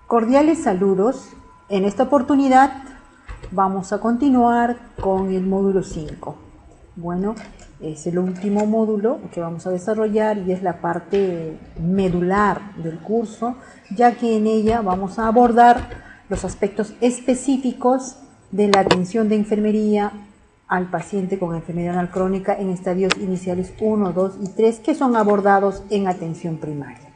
Cordiales saludos. En esta oportunidad vamos a continuar con el módulo 5. Bueno, es el último módulo que vamos a desarrollar y es la parte medular del curso, ya que en ella vamos a abordar los aspectos específicos de la atención de enfermería al paciente con enfermedad renal crónica en estadios iniciales 1, 2 y 3 que son abordados en atención primaria.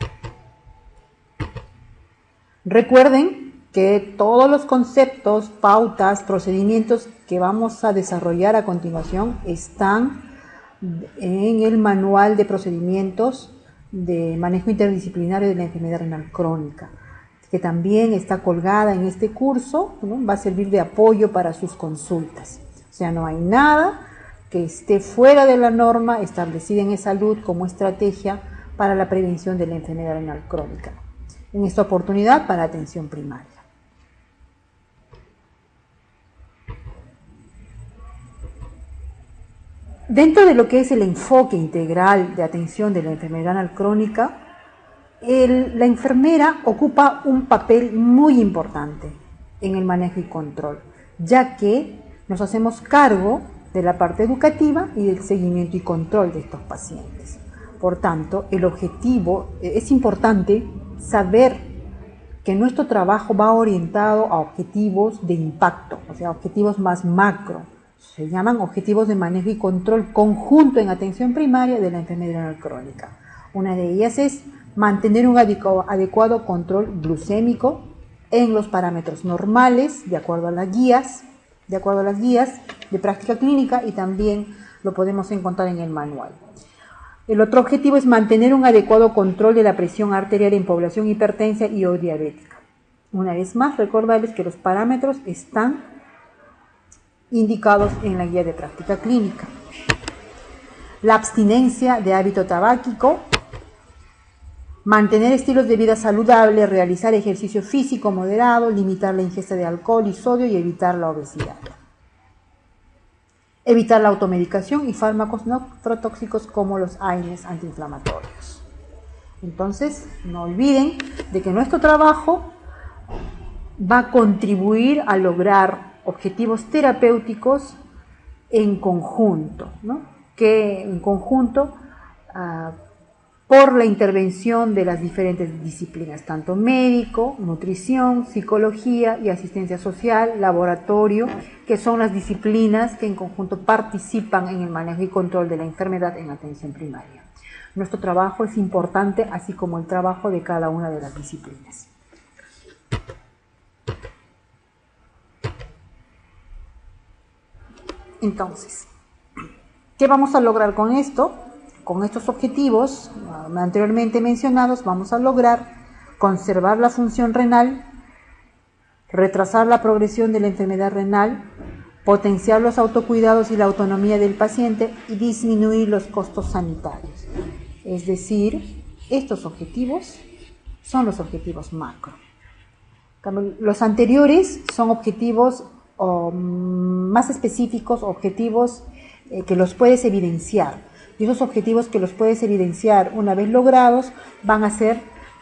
Recuerden que todos los conceptos, pautas, procedimientos que vamos a desarrollar a continuación están en el manual de procedimientos de manejo interdisciplinario de la enfermedad renal crónica, que también está colgada en este curso, ¿no? Va a servir de apoyo para sus consultas. O sea, no hay nada que esté fuera de la norma establecida en e-salud como estrategia para la prevención de la enfermedad renal crónica. En esta oportunidad para atención primaria. Dentro de lo que es el enfoque integral de atención de la enfermedad renal crónica, la enfermera ocupa un papel muy importante en el manejo y control, ya que nos hacemos cargo de la parte educativa y del seguimiento y control de estos pacientes. Por tanto, el objetivo es importante saber que nuestro trabajo va orientado a objetivos de impacto, o sea, objetivos más macro. Se llaman objetivos de manejo y control conjunto en atención primaria de la enfermedad renal crónica. Una de ellas es mantener un adecuado control glucémico en los parámetros normales, de acuerdo a las guías de práctica clínica, y también lo podemos encontrar en el manual. El otro objetivo es mantener un adecuado control de la presión arterial en población hipertensa y o diabética. Una vez más, recordarles que los parámetros están indicados en la guía de práctica clínica. La abstinencia de hábito tabáquico, mantener estilos de vida saludables, realizar ejercicio físico moderado, limitar la ingesta de alcohol y sodio y evitar la obesidad. Evitar la automedicación y fármacos nefrotóxicos como los AINES antiinflamatorios. Entonces, no olviden de que nuestro trabajo va a contribuir a lograr objetivos terapéuticos en conjunto, ¿no? Que en conjunto por la intervención de las diferentes disciplinas, tanto médico, nutrición, psicología y asistencia social, laboratorio, que son las disciplinas que en conjunto participan en el manejo y control de la enfermedad en atención primaria. Nuestro trabajo es importante, así como el trabajo de cada una de las disciplinas. Entonces, ¿qué vamos a lograr con esto? Con estos objetivos anteriormente mencionados vamos a lograr conservar la función renal, retrasar la progresión de la enfermedad renal, potenciar los autocuidados y la autonomía del paciente y disminuir los costos sanitarios. Es decir, estos objetivos son los objetivos macro. Los anteriores son objetivos más específicos, objetivos que los puedes evidenciar. Y esos objetivos que los puedes evidenciar una vez logrados van a ser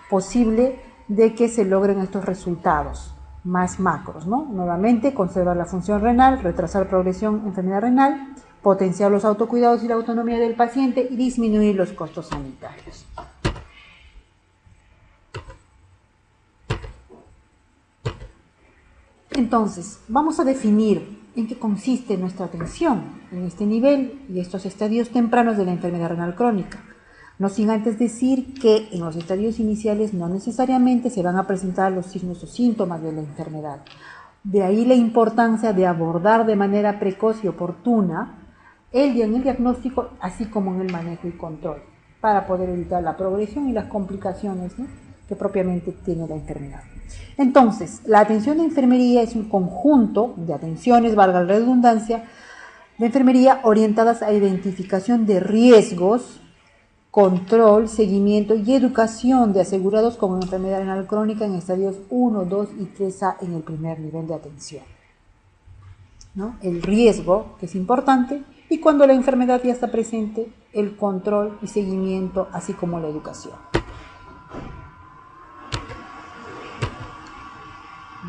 posible de que se logren estos resultados más macros, ¿no? Nuevamente, conservar la función renal, retrasar progresión de enfermedad renal, potenciar los autocuidados y la autonomía del paciente y disminuir los costos sanitarios. Entonces, vamos a definir en qué consiste nuestra atención en este nivel y estos estadios tempranos de la enfermedad renal crónica. No sin antes decir que en los estadios iniciales no necesariamente se van a presentar los signos o síntomas de la enfermedad. De ahí la importancia de abordar de manera precoz y oportuna el diagnóstico, así como en el manejo y control, para poder evitar la progresión y las complicaciones, ¿no?, que propiamente tiene la enfermedad. Entonces, la atención de enfermería es un conjunto de atenciones, valga la redundancia, de enfermería orientadas a identificación de riesgos, control, seguimiento y educación de asegurados con enfermedad renal crónica en estadios 1, 2 y 3A en el primer nivel de atención, ¿no? El riesgo, que es importante, y cuando la enfermedad ya está presente, el control y seguimiento, así como la educación.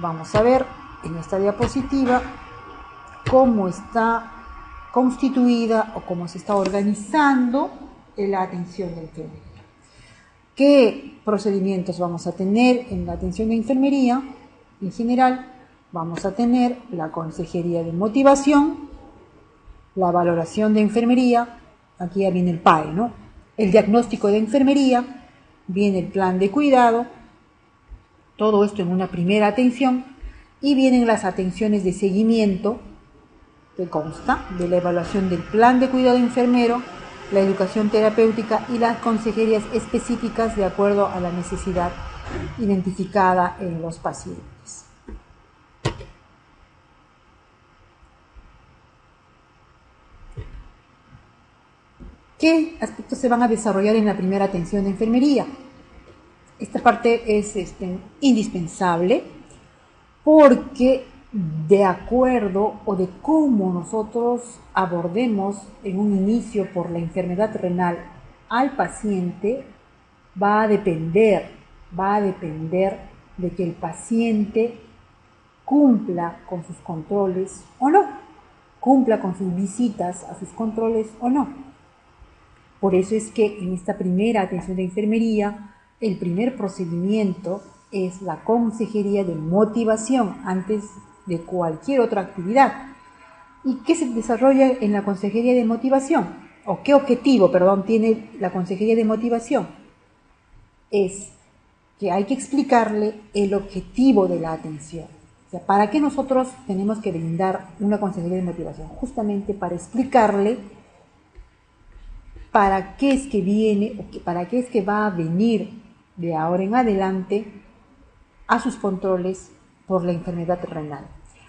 vamos a ver en esta diapositiva cómo está constituida o cómo se está organizando la atención de enfermería. ¿Qué procedimientos vamos a tener en la atención de enfermería? En general, vamos a tener la consejería de motivación, la valoración de enfermería, aquí ya viene el PAE, ¿no? El diagnóstico de enfermería, viene el plan de cuidado, todo esto en una primera atención, y vienen las atenciones de seguimiento, que consta de la evaluación del plan de cuidado enfermero, la educación terapéutica y las consejerías específicas de acuerdo a la necesidad identificada en los pacientes. ¿Qué aspectos se van a desarrollar en la primera atención de enfermería? Esta parte es indispensable porque de acuerdo o de cómo nosotros abordemos en un inicio por la enfermedad renal al paciente, va a depender de que el paciente cumpla con sus controles o no, cumpla con sus visitas a sus controles o no. Por eso es que en esta primera atención de enfermería, el primer procedimiento es la consejería de motivación antes de cualquier otra actividad. ¿Y qué se desarrolla en la consejería de motivación? ¿O qué objetivo, tiene la consejería de motivación? Es que hay que explicarle el objetivo de la atención. O sea, ¿para qué nosotros tenemos que brindar una consejería de motivación? Justamente para explicarle para qué es que viene, o para qué es que va a venir de ahora en adelante a sus controles por la enfermedad renal.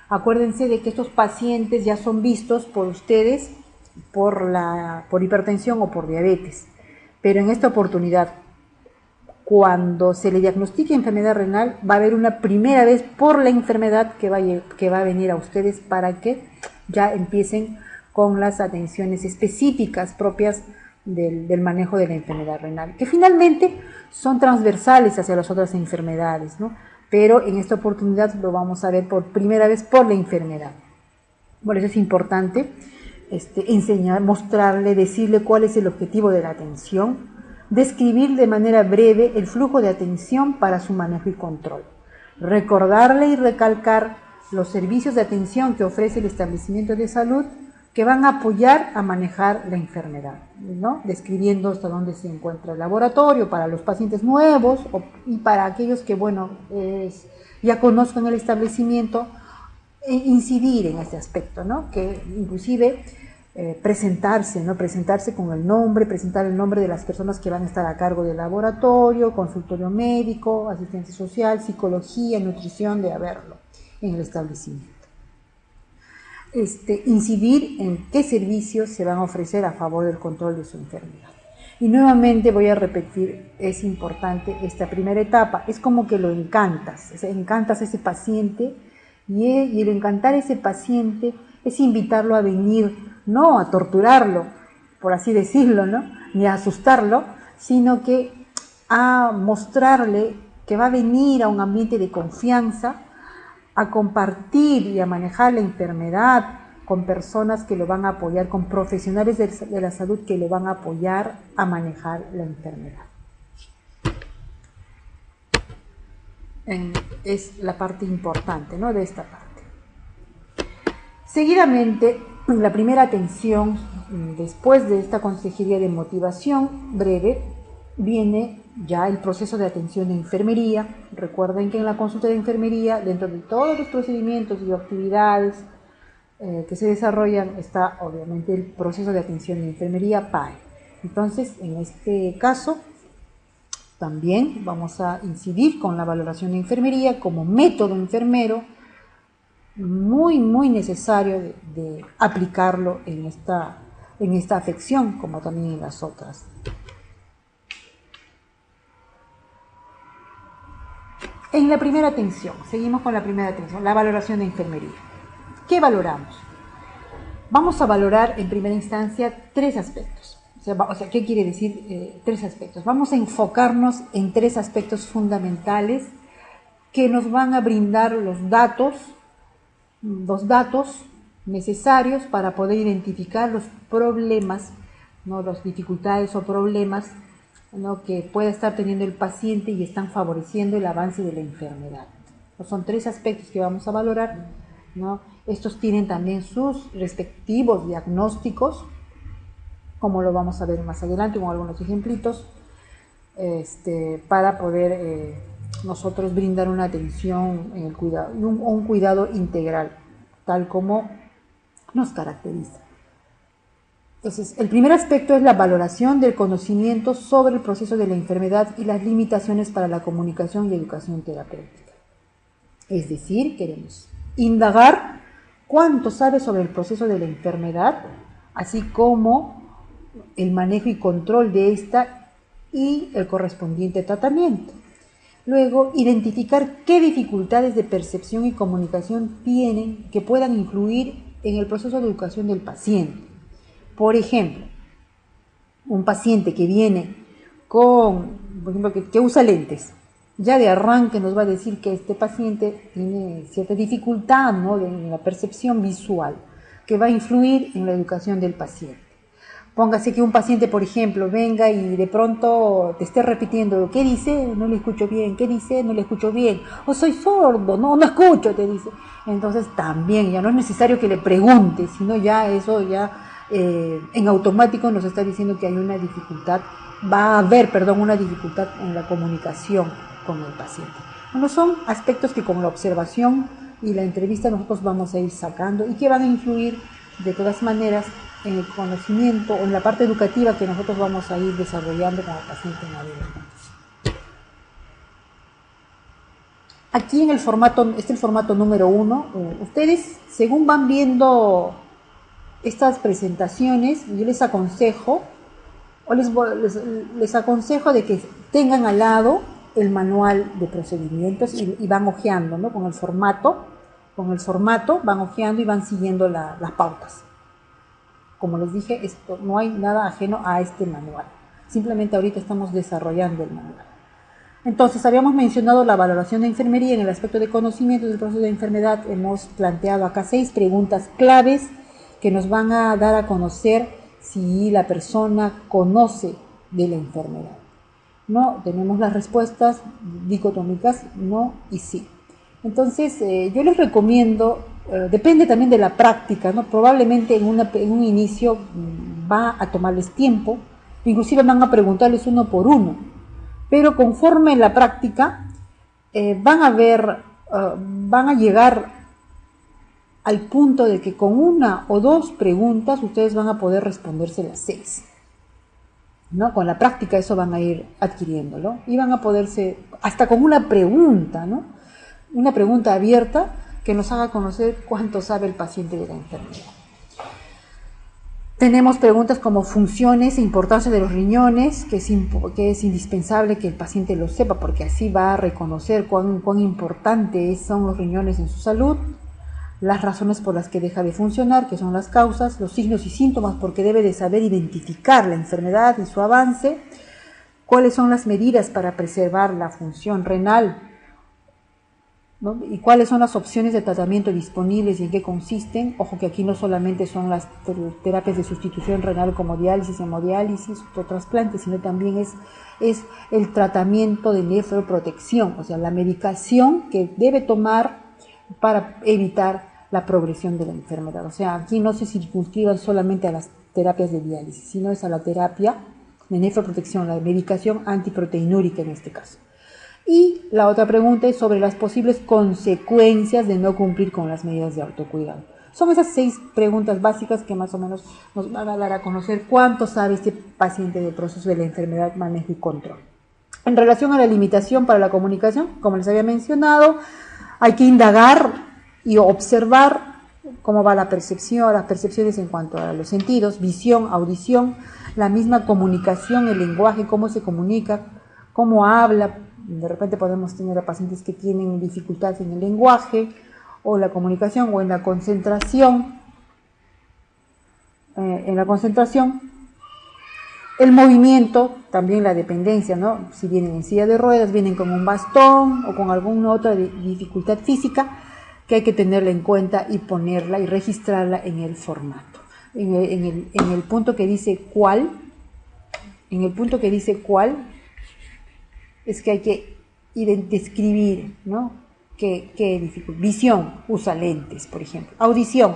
Acuérdense de que estos pacientes ya son vistos por ustedes por hipertensión o por diabetes, pero en esta oportunidad, cuando se le diagnostique enfermedad renal, va a haber una primera vez por la enfermedad que va a venir a ustedes para que ya empiecen con las atenciones específicas propias del manejo de la enfermedad renal, que finalmente son transversales hacia las otras enfermedades, ¿no? Pero en esta oportunidad lo vamos a ver por primera vez por la enfermedad. Por eso es importante enseñar, mostrarle, decirle cuál es el objetivo de la atención, describir de manera breve el flujo de atención para su manejo y control, recordarle y recalcar los servicios de atención que ofrece el establecimiento de salud que van a apoyar a manejar la enfermedad, ¿no? Describiendo hasta dónde se encuentra el laboratorio para los pacientes nuevos y para aquellos que, ya conozcan el establecimiento, incidir en este aspecto, ¿no? Que inclusive presentarse, ¿no? Presentarse con el nombre, presentar el nombre de las personas que van a estar a cargo del laboratorio, consultorio médico, asistencia social, psicología, nutrición, de haberlo en el establecimiento. Incidir en qué servicios se van a ofrecer a favor del control de su enfermedad. Y nuevamente voy a repetir, es importante esta primera etapa, es como que lo encantas a ese paciente y el encantar a ese paciente es invitarlo a venir, no a torturarlo, por así decirlo, ¿no? Ni a asustarlo, sino que a mostrarle que va a venir a un ambiente de confianza, a compartir y a manejar la enfermedad con personas que lo van a apoyar, con profesionales de la salud que le van a apoyar a manejar la enfermedad. Es la parte importante, ¿no? De esta parte. Seguidamente, la primera atención, después de esta consejería de motivación breve, viene ya el proceso de atención de enfermería. Recuerden que en la consulta de enfermería, dentro de todos los procedimientos y actividades que se desarrollan, está obviamente el proceso de atención de enfermería PAE. Entonces, en este caso, también vamos a incidir con la valoración de enfermería como método enfermero, muy necesario de aplicarlo en esta afección, como también en las otras. En la primera atención, seguimos con la primera atención, la valoración de enfermería. ¿Qué valoramos? Vamos a valorar en primera instancia 3 aspectos. O sea, ¿qué quiere decir 3 aspectos? Vamos a enfocarnos en 3 aspectos fundamentales que nos van a brindar los datos necesarios para poder identificar los problemas, ¿no? Las dificultades o problemas, ¿no? que pueda estar teniendo el paciente y están favoreciendo el avance de la enfermedad. Son 3 aspectos que vamos a valorar, ¿no? Estos tienen también sus respectivos diagnósticos, como lo vamos a ver más adelante con algunos ejemplitos, para poder nosotros brindar una atención en el cuidado, un cuidado integral, tal como nos caracteriza. Entonces, el primer aspecto es la valoración del conocimiento sobre el proceso de la enfermedad y las limitaciones para la comunicación y educación terapéutica. Es decir, queremos indagar cuánto sabe sobre el proceso de la enfermedad, así como el manejo y control de esta y el correspondiente tratamiento. Luego, identificar qué dificultades de percepción y comunicación tienen que puedan influir en el proceso de educación del paciente. Por ejemplo, un paciente que viene por ejemplo, que usa lentes, ya de arranque nos va a decir que este paciente tiene cierta dificultad, ¿no? en la percepción visual, que va a influir en la educación del paciente. Póngase que un paciente, por ejemplo, venga y de pronto te esté repitiendo, ¿qué dice? No le escucho bien, ¿qué dice? No le escucho bien, o soy sordo, no escucho, te dice. Entonces también ya no es necesario que le preguntes, sino ya eso ya en automático nos está diciendo que hay una dificultad, va a haber, una dificultad en la comunicación con el paciente. Bueno, son aspectos que con la observación y la entrevista nosotros vamos a ir sacando y que van a influir de todas maneras en el conocimiento o en la parte educativa que nosotros vamos a ir desarrollando con el paciente en adelante. Aquí en el formato, este es el formato número 1. Ustedes, según van viendo estas presentaciones, yo les aconsejo les aconsejo de que tengan al lado el manual de procedimientos y van hojeando, ¿no? Con el formato van hojeando y van siguiendo las pautas. Como les dije, esto no hay nada ajeno a este manual. Simplemente ahorita estamos desarrollando el manual. Entonces, habíamos mencionado la valoración de enfermería en el aspecto de conocimiento del proceso de enfermedad. Hemos planteado acá 6 preguntas claves que nos van a dar a conocer si la persona conoce de la enfermedad. No, tenemos las respuestas dicotómicas, no y sí. Entonces, yo les recomiendo, depende también de la práctica, ¿no? Probablemente en un inicio va a tomarles tiempo, inclusive van a preguntarles uno por uno, pero conforme la práctica van a llegar al punto de que con 1 o 2 preguntas ustedes van a poder responderse las 6. ¿No? Con la práctica eso van a ir adquiriéndolo y van a poderse, hasta con una pregunta, ¿no? Una pregunta abierta que nos haga conocer cuánto sabe el paciente de la enfermedad. Tenemos preguntas como funciones e importancia de los riñones, que es indispensable que el paciente lo sepa porque así va a reconocer cuán importantes son los riñones en su salud. Las razones por las que deja de funcionar, que son las causas, los signos y síntomas, porque debe de saber identificar la enfermedad y su avance, cuáles son las medidas para preservar la función renal, ¿no? Y cuáles son las opciones de tratamiento disponibles y en qué consisten. Ojo que aquí no solamente son las terapias de sustitución renal como diálisis, hemodiálisis o trasplantes, sino también es el tratamiento de nefroprotección, o sea, la medicación que debe tomar para evitar la progresión de la enfermedad. O sea, aquí no se circunscriban solamente a las terapias de diálisis, sino es a la terapia de nefroprotección, la medicación antiproteinúrica en este caso. Y la otra pregunta es sobre las posibles consecuencias de no cumplir con las medidas de autocuidado. Son esas 6 preguntas básicas que más o menos nos van a dar a conocer cuánto sabe este paciente del proceso de la enfermedad, manejo y control. En relación a la limitación para la comunicación, como les había mencionado, hay que indagar y observar cómo va la percepción, las percepciones en cuanto a los sentidos, visión, audición, la misma comunicación, el lenguaje, cómo se comunica, cómo habla. De repente podemos tener a pacientes que tienen dificultades en el lenguaje o la comunicación o en la concentración. El movimiento, también la dependencia, ¿no? Si vienen en silla de ruedas, vienen con un bastón o con alguna otra dificultad física, que hay que tenerla en cuenta y ponerla y registrarla en el formato. En el punto que dice cuál, es que hay que describir, ¿no? ¿Qué dificultad? Visión, usa lentes, por ejemplo. Audición,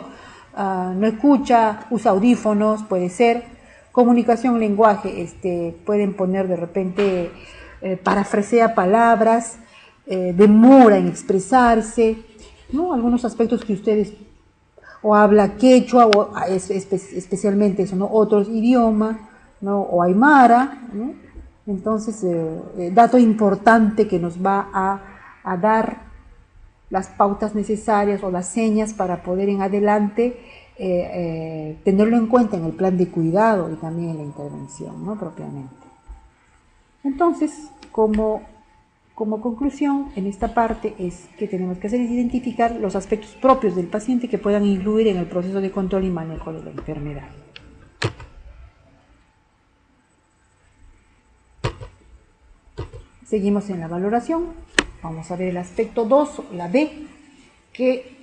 no escucha, usa audífonos, puede ser. Comunicación, lenguaje, pueden poner de repente, parafrasea palabras, demora en expresarse, ¿no? Algunos aspectos que ustedes, o habla quechua, o especialmente eso, ¿no? Otros idiomas, ¿no? O aymara, ¿no? Entonces, dato importante que nos va a dar las pautas necesarias o las señas para poder en adelante tenerlo en cuenta en el plan de cuidado y también en la intervención, ¿no? Propiamente. Entonces, como conclusión en esta parte es que tenemos que hacer es identificar los aspectos propios del paciente que puedan influir en el proceso de control y manejo de la enfermedad. Seguimos en la valoración. Vamos a ver el aspecto 2, la B, que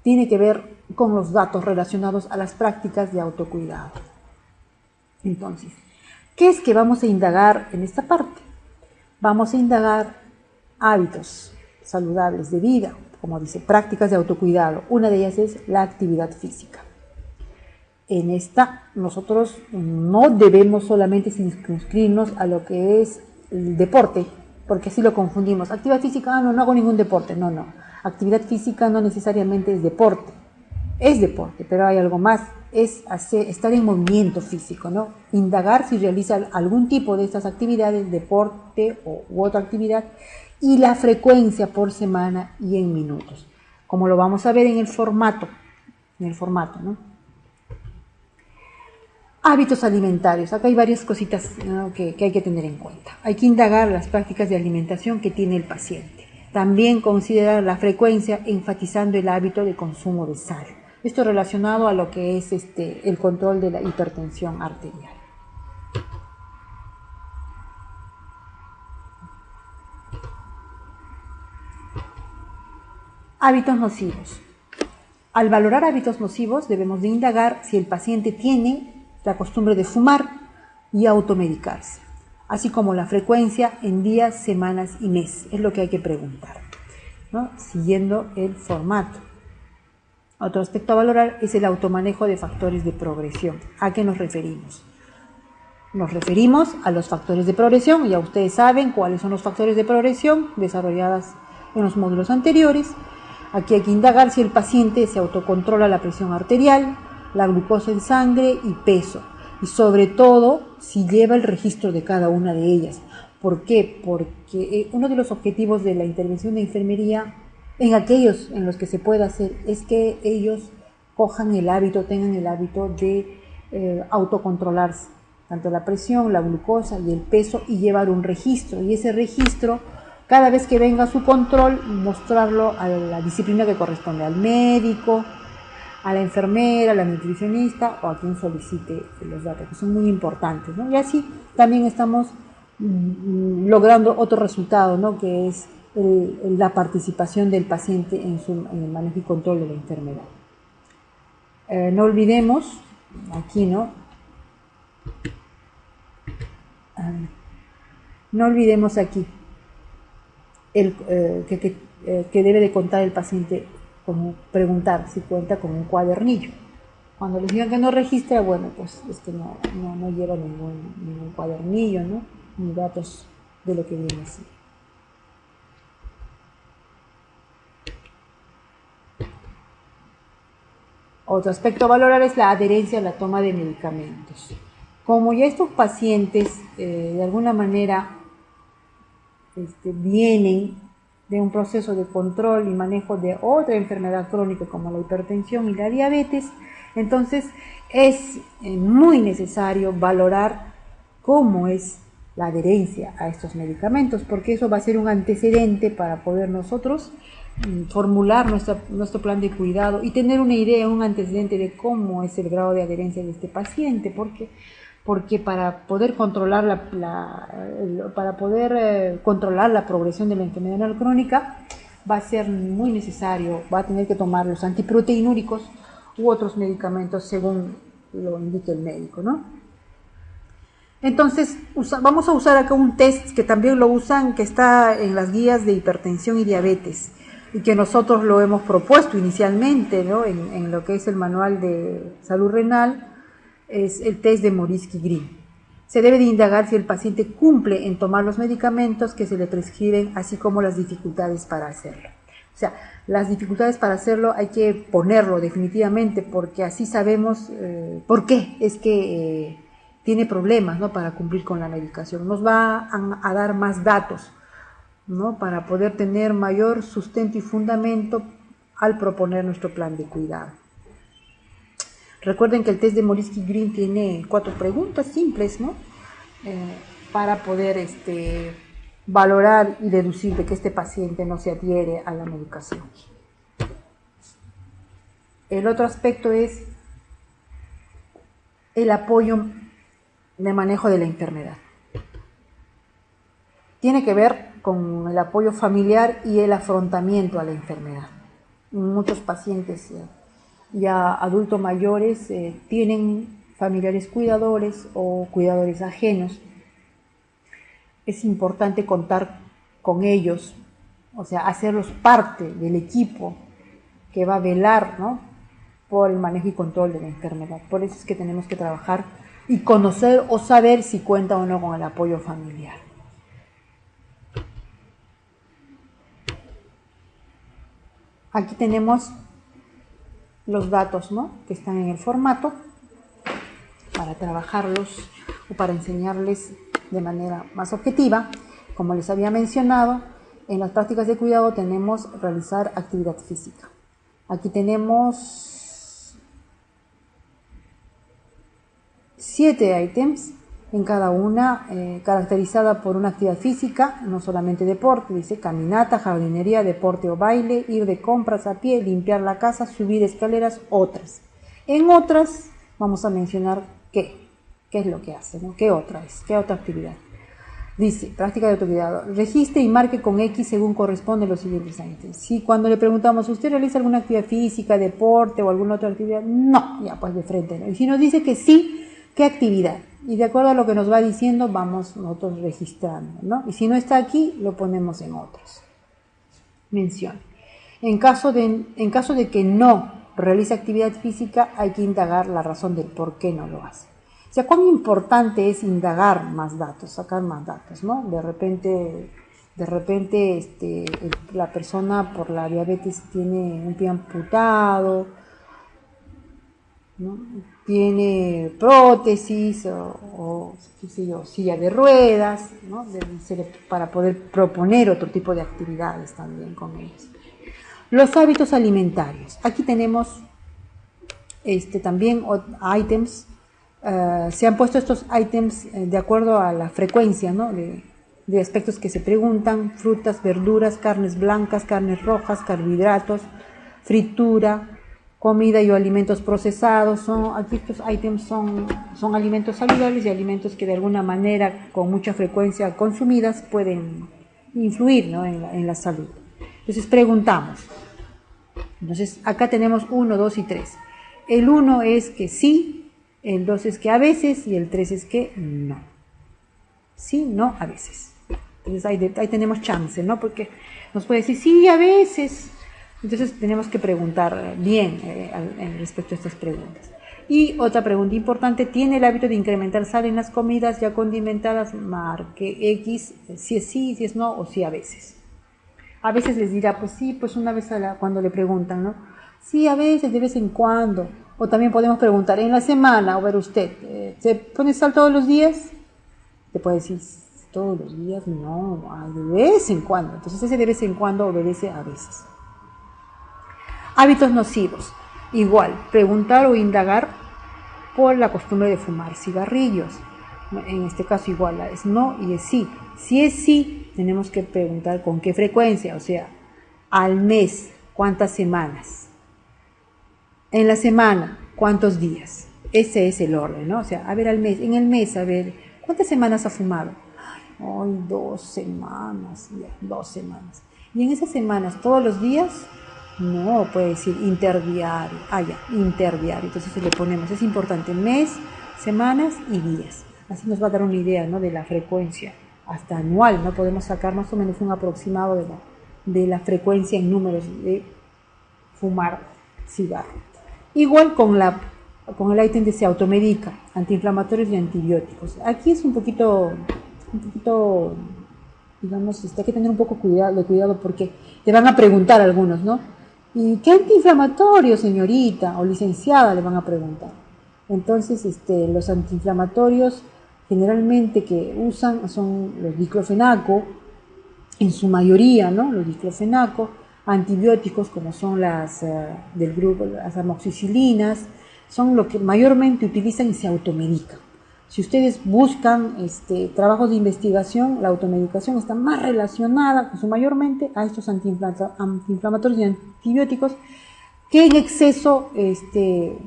tiene que ver con los datos relacionados a las prácticas de autocuidado. Entonces, ¿qué es que vamos a indagar en esta parte? Vamos a indagar hábitos saludables de vida, como dice, prácticas de autocuidado. Una de ellas es la actividad física. En esta, nosotros no debemos solamente circunscribirnos a lo que es el deporte, porque así lo confundimos. Actividad física, no hago ningún deporte. No. Actividad física no necesariamente es deporte. Es deporte, pero hay algo más. Es estar en movimiento físico, ¿no? Indagar si realiza algún tipo de estas actividades, deporte u otra actividad, y la frecuencia por semana y en minutos, como lo vamos a ver en el formato, ¿no? Hábitos alimentarios. Acá hay varias cositas, ¿no? que hay que tener en cuenta. Hay que indagar las prácticas de alimentación que tiene el paciente. También considerar la frecuencia, enfatizando el hábito de consumo de sal. Esto relacionado a lo que es el control de la hipertensión arterial. Hábitos nocivos. Al valorar hábitos nocivos debemos de indagar si el paciente tiene la costumbre de fumar y automedicarse, así como la frecuencia en días, semanas y meses. Es lo que hay que preguntar, ¿no? Siguiendo el formato. Otro aspecto a valorar es el automanejo de factores de progresión. ¿A qué nos referimos? Nos referimos a los factores de progresión. Ya ustedes saben cuáles son los factores de progresión desarrollados en los módulos anteriores. Aquí hay que indagar si el paciente se autocontrola la presión arterial, la glucosa en sangre y peso. Y sobre todo, si lleva el registro de cada una de ellas. ¿Por qué? Porque uno de los objetivos de la intervención de enfermería, en aquellos en los que se pueda hacer, es que ellos tengan el hábito de autocontrolarse, tanto la presión, la glucosa y el peso, y llevar un registro. Y ese registro, cada vez que venga su control, mostrarlo a la disciplina que corresponde, al médico, a la enfermera, a la nutricionista o a quien solicite los datos, que son muy importantes, ¿no? Y así también estamos logrando otro resultado, ¿no? Que es la participación del paciente en el manejo y control de la enfermedad. No olvidemos aquí, ¿no? No olvidemos aquí que debe de contar el paciente, como preguntar si cuenta con un cuadernillo. Cuando les digan que no registra, bueno, pues es que no lleva ningún cuadernillo, ¿no? Ni datos de lo que viene así. Otro aspecto a valorar es la adherencia a la toma de medicamentos. Como ya estos pacientes de alguna manera vienen de un proceso de control y manejo de otra enfermedad crónica como la hipertensión y la diabetes, entonces es muy necesario valorar cómo es la adherencia a estos medicamentos, porque eso va a ser un antecedente para poder nosotros formular nuestro plan de cuidado y tener una idea, un antecedente de cómo es el grado de adherencia de este paciente, porque porque para poder controlar controlar la progresión de la enfermedad renal crónica va a ser muy necesario, va a tener que tomar los antiproteinúricos u otros medicamentos según lo indique el médico, ¿no? Entonces vamos a usar acá un test que también lo usan, que está en las guías de hipertensión y diabetes y que nosotros lo hemos propuesto inicialmente, ¿no? en lo que es el manual de salud renal, es el test de Morisky-Green. Se debe de indagar si el paciente cumple en tomar los medicamentos que se le prescriben, así como las dificultades para hacerlo. O sea, las dificultades para hacerlo hay que ponerlo definitivamente, porque así sabemos por qué es que tiene problemas, ¿no? Para cumplir con la medicación. Nos va a dar más datos, ¿no? Para poder tener mayor sustento y fundamento al proponer nuestro plan de cuidado. Recuerden que el test de Morisky-Green tiene 4 preguntas simples, ¿no? Para poder valorar y deducir de que este paciente no se adhiere a la medicación. El otro aspecto es el apoyo de manejo de la enfermedad. Tiene que ver con el apoyo familiar y el afrontamiento a la enfermedad. Muchos pacientes ya adultos mayores tienen familiares cuidadores o cuidadores ajenos. Es importante contar con ellos, o sea, hacerlos parte del equipo que va a velar, ¿no? Por el manejo y control de la enfermedad. Por eso es que tenemos que trabajar y conocer o saber si cuenta o no con el apoyo familiar. Aquí tenemos los datos, ¿no? Que están en el formato para trabajarlos o para enseñarles de manera más objetiva. Como les había mencionado, en las prácticas de cuidado tenemos realizar actividad física. Aquí tenemos 7 ítems, en cada una caracterizada por una actividad física, no solamente deporte, dice caminata, jardinería, deporte o baile, ir de compras a pie, limpiar la casa, subir escaleras, otras. En otras vamos a mencionar qué es lo que hace, ¿no? ¿Qué otra actividad? Dice, práctica de autocuidado, registre y marque con X según corresponde los siguientes ítems. Si cuando le preguntamos, ¿usted realiza alguna actividad física, deporte o alguna otra actividad? No, ya pues de frente, ¿no? Y si nos dice que sí, ¿qué actividad? Y de acuerdo a lo que nos va diciendo, vamos nosotros registrando, ¿no? Y si no está aquí, lo ponemos en otros. Mención. En caso de que no realice actividad física, hay que indagar la razón del por qué no lo hace. O sea, cuán importante es indagar más datos, sacar más datos, ¿no? De repente la persona por la diabetes tiene un pie amputado, ¿no? Tiene prótesis o qué sé yo, silla de ruedas, ¿no? Para poder proponer otro tipo de actividades también con ellos. Los hábitos alimentarios. Aquí tenemos también ítems. Se han puesto estos ítems de acuerdo a la frecuencia, ¿no? de aspectos que se preguntan: frutas, verduras, carnes blancas, carnes rojas, carbohidratos, fritura, comida y alimentos procesados. Aquí estos ítems son alimentos saludables y alimentos que de alguna manera con mucha frecuencia consumidas pueden influir, ¿no? en la salud. Entonces preguntamos. Entonces acá tenemos 1, 2 y 3. El 1 es que sí, el 2 es que a veces y el 3 es que no. Sí, no, a veces. Entonces ahí tenemos chance, ¿no? Porque nos puede decir sí, a veces. Entonces tenemos que preguntar bien respecto a estas preguntas. Y otra pregunta importante: ¿tiene el hábito de incrementar sal en las comidas ya condimentadas? Marque X, si es sí, si es no, o si a veces. A veces les dirá, pues sí, pues una vez cuando le preguntan, ¿no? Sí, a veces, de vez en cuando. O también podemos preguntar, en la semana, o ver usted, ¿se pone sal todos los días? Te puede decir, todos los días, no, de vez en cuando. Entonces ese de vez en cuando obedece a veces. Hábitos nocivos. Igual, preguntar o indagar por la costumbre de fumar cigarrillos. En este caso igual es no y es sí. Si es sí, tenemos que preguntar con qué frecuencia, o sea, al mes, cuántas semanas. En la semana, cuántos días. ese es el orden, ¿no? O sea, a ver al mes, en el mes, a ver, ¿cuántas semanas ha fumado? Ay, 2 semanas, ya, 2 semanas. Y en esas semanas, todos los días, no, puede decir interdiario. Ah, ya, interdiario. Entonces le ponemos, es importante, mes, semanas y días. Así nos va a dar una idea, ¿no?, de la frecuencia. Hasta anual, ¿no? Podemos sacar más o menos un aproximado de la frecuencia en números de fumar cigarro. Igual con el ítem de se automedica, antiinflamatorios y antibióticos. Aquí es un poquito, digamos, hay que tener un poco de cuidado porque te van a preguntar algunos, ¿no? ¿Y qué antiinflamatorio, señorita o licenciada? Le van a preguntar. Entonces, los antiinflamatorios generalmente que usan son los diclofenaco, en su mayoría, ¿no? Los diclofenaco, antibióticos como son las del grupo, las amoxicilinas, son lo que mayormente utilizan y se automedican. Si ustedes buscan trabajos de investigación, la automedicación está más relacionada mayormente a estos antiinflamatorios y antibióticos que en exceso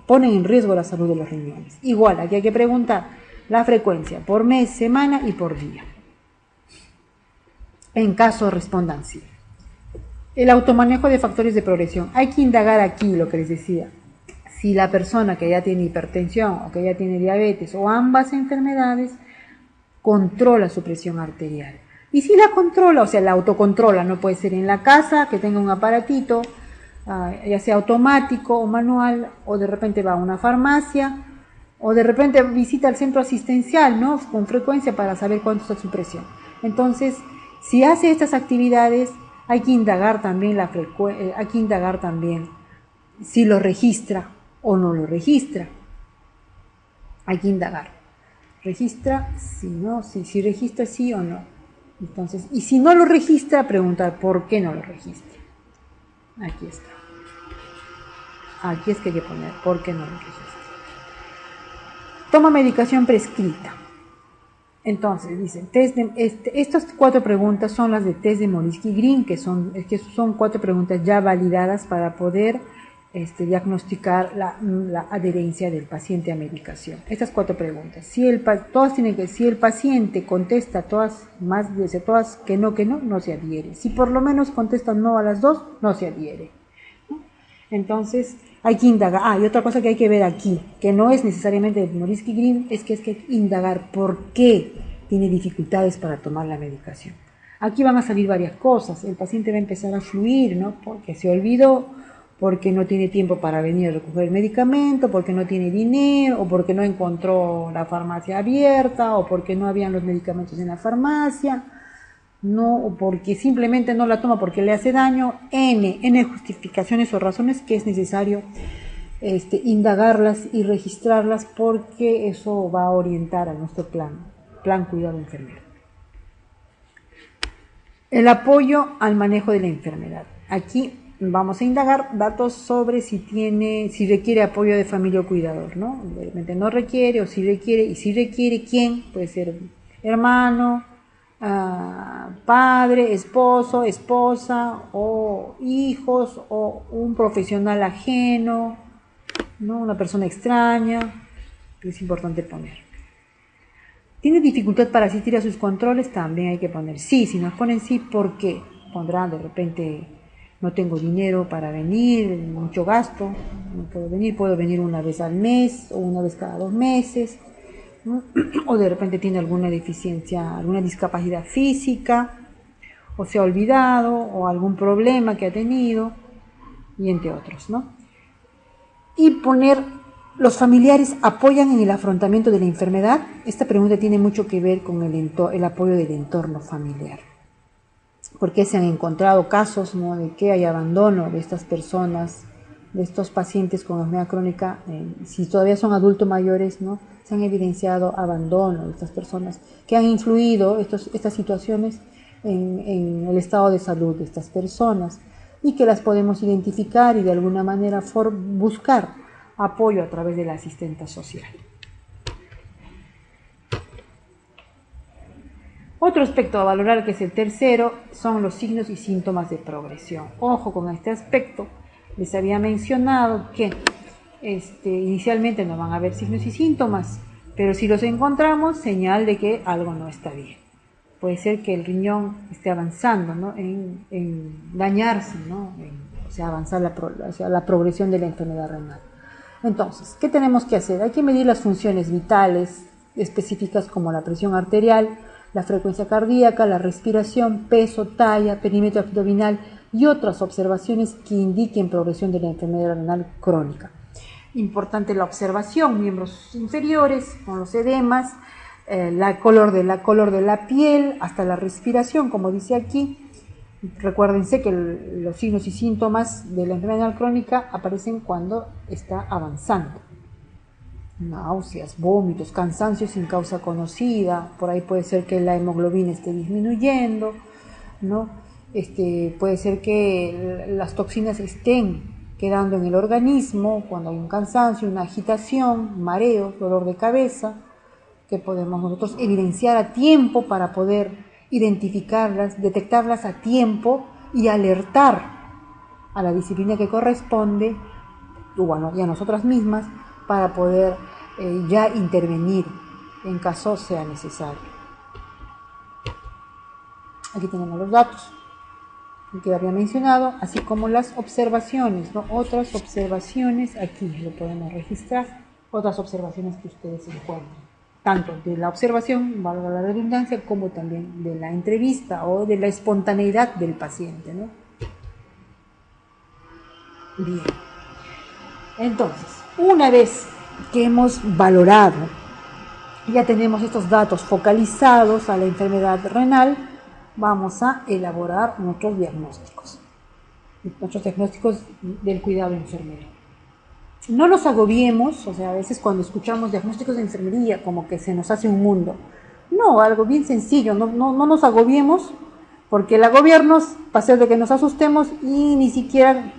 ponen en riesgo la salud de los riñones. Igual, aquí hay que preguntar la frecuencia por mes, semana y por día. En caso respondan sí. El automanejo de factores de progresión. Hay que indagar aquí lo que les decía. Si la persona que ya tiene hipertensión o que ya tiene diabetes o ambas enfermedades controla su presión arterial. Y si la controla, o sea, la autocontrola, no puede ser en la casa, que tenga un aparatito, ya sea automático o manual, o de repente va a una farmacia, o de repente visita el centro asistencial, ¿no?, con frecuencia para saber cuánto está su presión. Entonces, si hace estas actividades, hay que indagar también si lo registra o no lo registra. Hay que indagar. Registra, si no, si registra sí o no. Entonces, y si no lo registra, preguntar por qué no lo registra. Aquí está. Aquí es que hay que poner por qué no lo registra. Toma medicación prescrita. Entonces, dicen, estas 4 preguntas son las de test de Morisky-Green, que son 4 preguntas ya validadas para poder diagnosticar la adherencia del paciente a medicación. Estas 4 preguntas. Si el paciente contesta todas que no se adhiere. Si por lo menos contesta no a las 2, no se adhiere. Entonces, hay que indagar. Y otra cosa que hay que ver aquí, que no es necesariamente de Morisky-Green, es que hay que indagar por qué tiene dificultades para tomar la medicación. Aquí van a salir varias cosas. El paciente va a empezar a fluir, ¿no?, porque se olvidó, porque no tiene tiempo para venir a recoger el medicamento, porque no tiene dinero, o porque no encontró la farmacia abierta, o porque no habían los medicamentos en la farmacia, no, o porque simplemente no la toma porque le hace daño. N justificaciones o razones que es necesario indagarlas y registrarlas, porque eso va a orientar a nuestro plan cuidado enfermero. El apoyo al manejo de la enfermedad. Aquí vamos a indagar datos sobre si requiere apoyo de familia o cuidador, ¿no? De repente no requiere, o si requiere, y si requiere, ¿quién? Puede ser hermano, padre, esposo, esposa, o hijos, o un profesional ajeno, ¿no?, una persona extraña, que es importante poner. ¿Tiene dificultad para asistir a sus controles? También hay que poner sí. Si nos ponen sí, ¿por qué? Pondrán de repente, no tengo dinero para venir, mucho gasto, no puedo venir una vez al mes o una vez cada 2 meses, ¿no? O de repente tiene alguna deficiencia, alguna discapacidad física, o se ha olvidado, o algún problema que ha tenido, y entre otros, ¿no? Y poner, ¿los familiares apoyan en el afrontamiento de la enfermedad? Esta pregunta tiene mucho que ver con el apoyo del entorno familiar, porque se han encontrado casos, ¿no?, de que hay abandono de estas personas, de estos pacientes con enfermedad crónica. Si todavía son adultos mayores, ¿no?, se han evidenciado abandono de estas personas, que han influido estas situaciones en el estado de salud de estas personas, y que las podemos identificar y de alguna manera buscar apoyo a través de la asistenta social. Otro aspecto a valorar, que es el tercero, son los signos y síntomas de progresión. Ojo con este aspecto. Les había mencionado que inicialmente no van a haber signos y síntomas, pero si los encontramos, señal de que algo no está bien. Puede ser que el riñón esté avanzando, ¿no?, en dañarse, ¿no?, o sea, avanzar hacia la progresión de la enfermedad renal. Entonces, ¿qué tenemos que hacer? Hay que medir las funciones vitales específicas como la presión arterial, la frecuencia cardíaca, la respiración, peso, talla, perímetro abdominal y otras observaciones que indiquen progresión de la enfermedad renal crónica. Importante la observación, miembros inferiores con los edemas, la color de la piel, hasta la respiración, como dice aquí. Recuérdense que los signos y síntomas de la enfermedad renal crónica aparecen cuando está avanzando. Náuseas, vómitos, cansancio sin causa conocida, por ahí puede ser que la hemoglobina esté disminuyendo, ¿no? Puede ser que las toxinas estén quedando en el organismo cuando hay un cansancio, una agitación, mareo, dolor de cabeza, que podemos nosotros evidenciar a tiempo para poder identificarlas, detectarlas a tiempo y alertar a la disciplina que corresponde, bueno, y a nosotras mismas, para poder ya intervenir en caso sea necesario. Aquí tenemos los datos que había mencionado, así como las observaciones, ¿no? Otras observaciones, aquí lo podemos registrar, otras observaciones que ustedes encuentran, tanto de la observación, valga la redundancia, como también de la entrevista o de la espontaneidad del paciente, ¿no? Bien, entonces, una vez que hemos valorado, ya tenemos estos datos focalizados a la enfermedad renal, vamos a elaborar nuestros diagnósticos del cuidado enfermero. No nos agobiemos, o sea, a veces cuando escuchamos diagnósticos de enfermería como que se nos hace un mundo. No, algo bien sencillo, no nos agobiemos, porque el agobiarnos va a ser de que nos asustemos y ni siquiera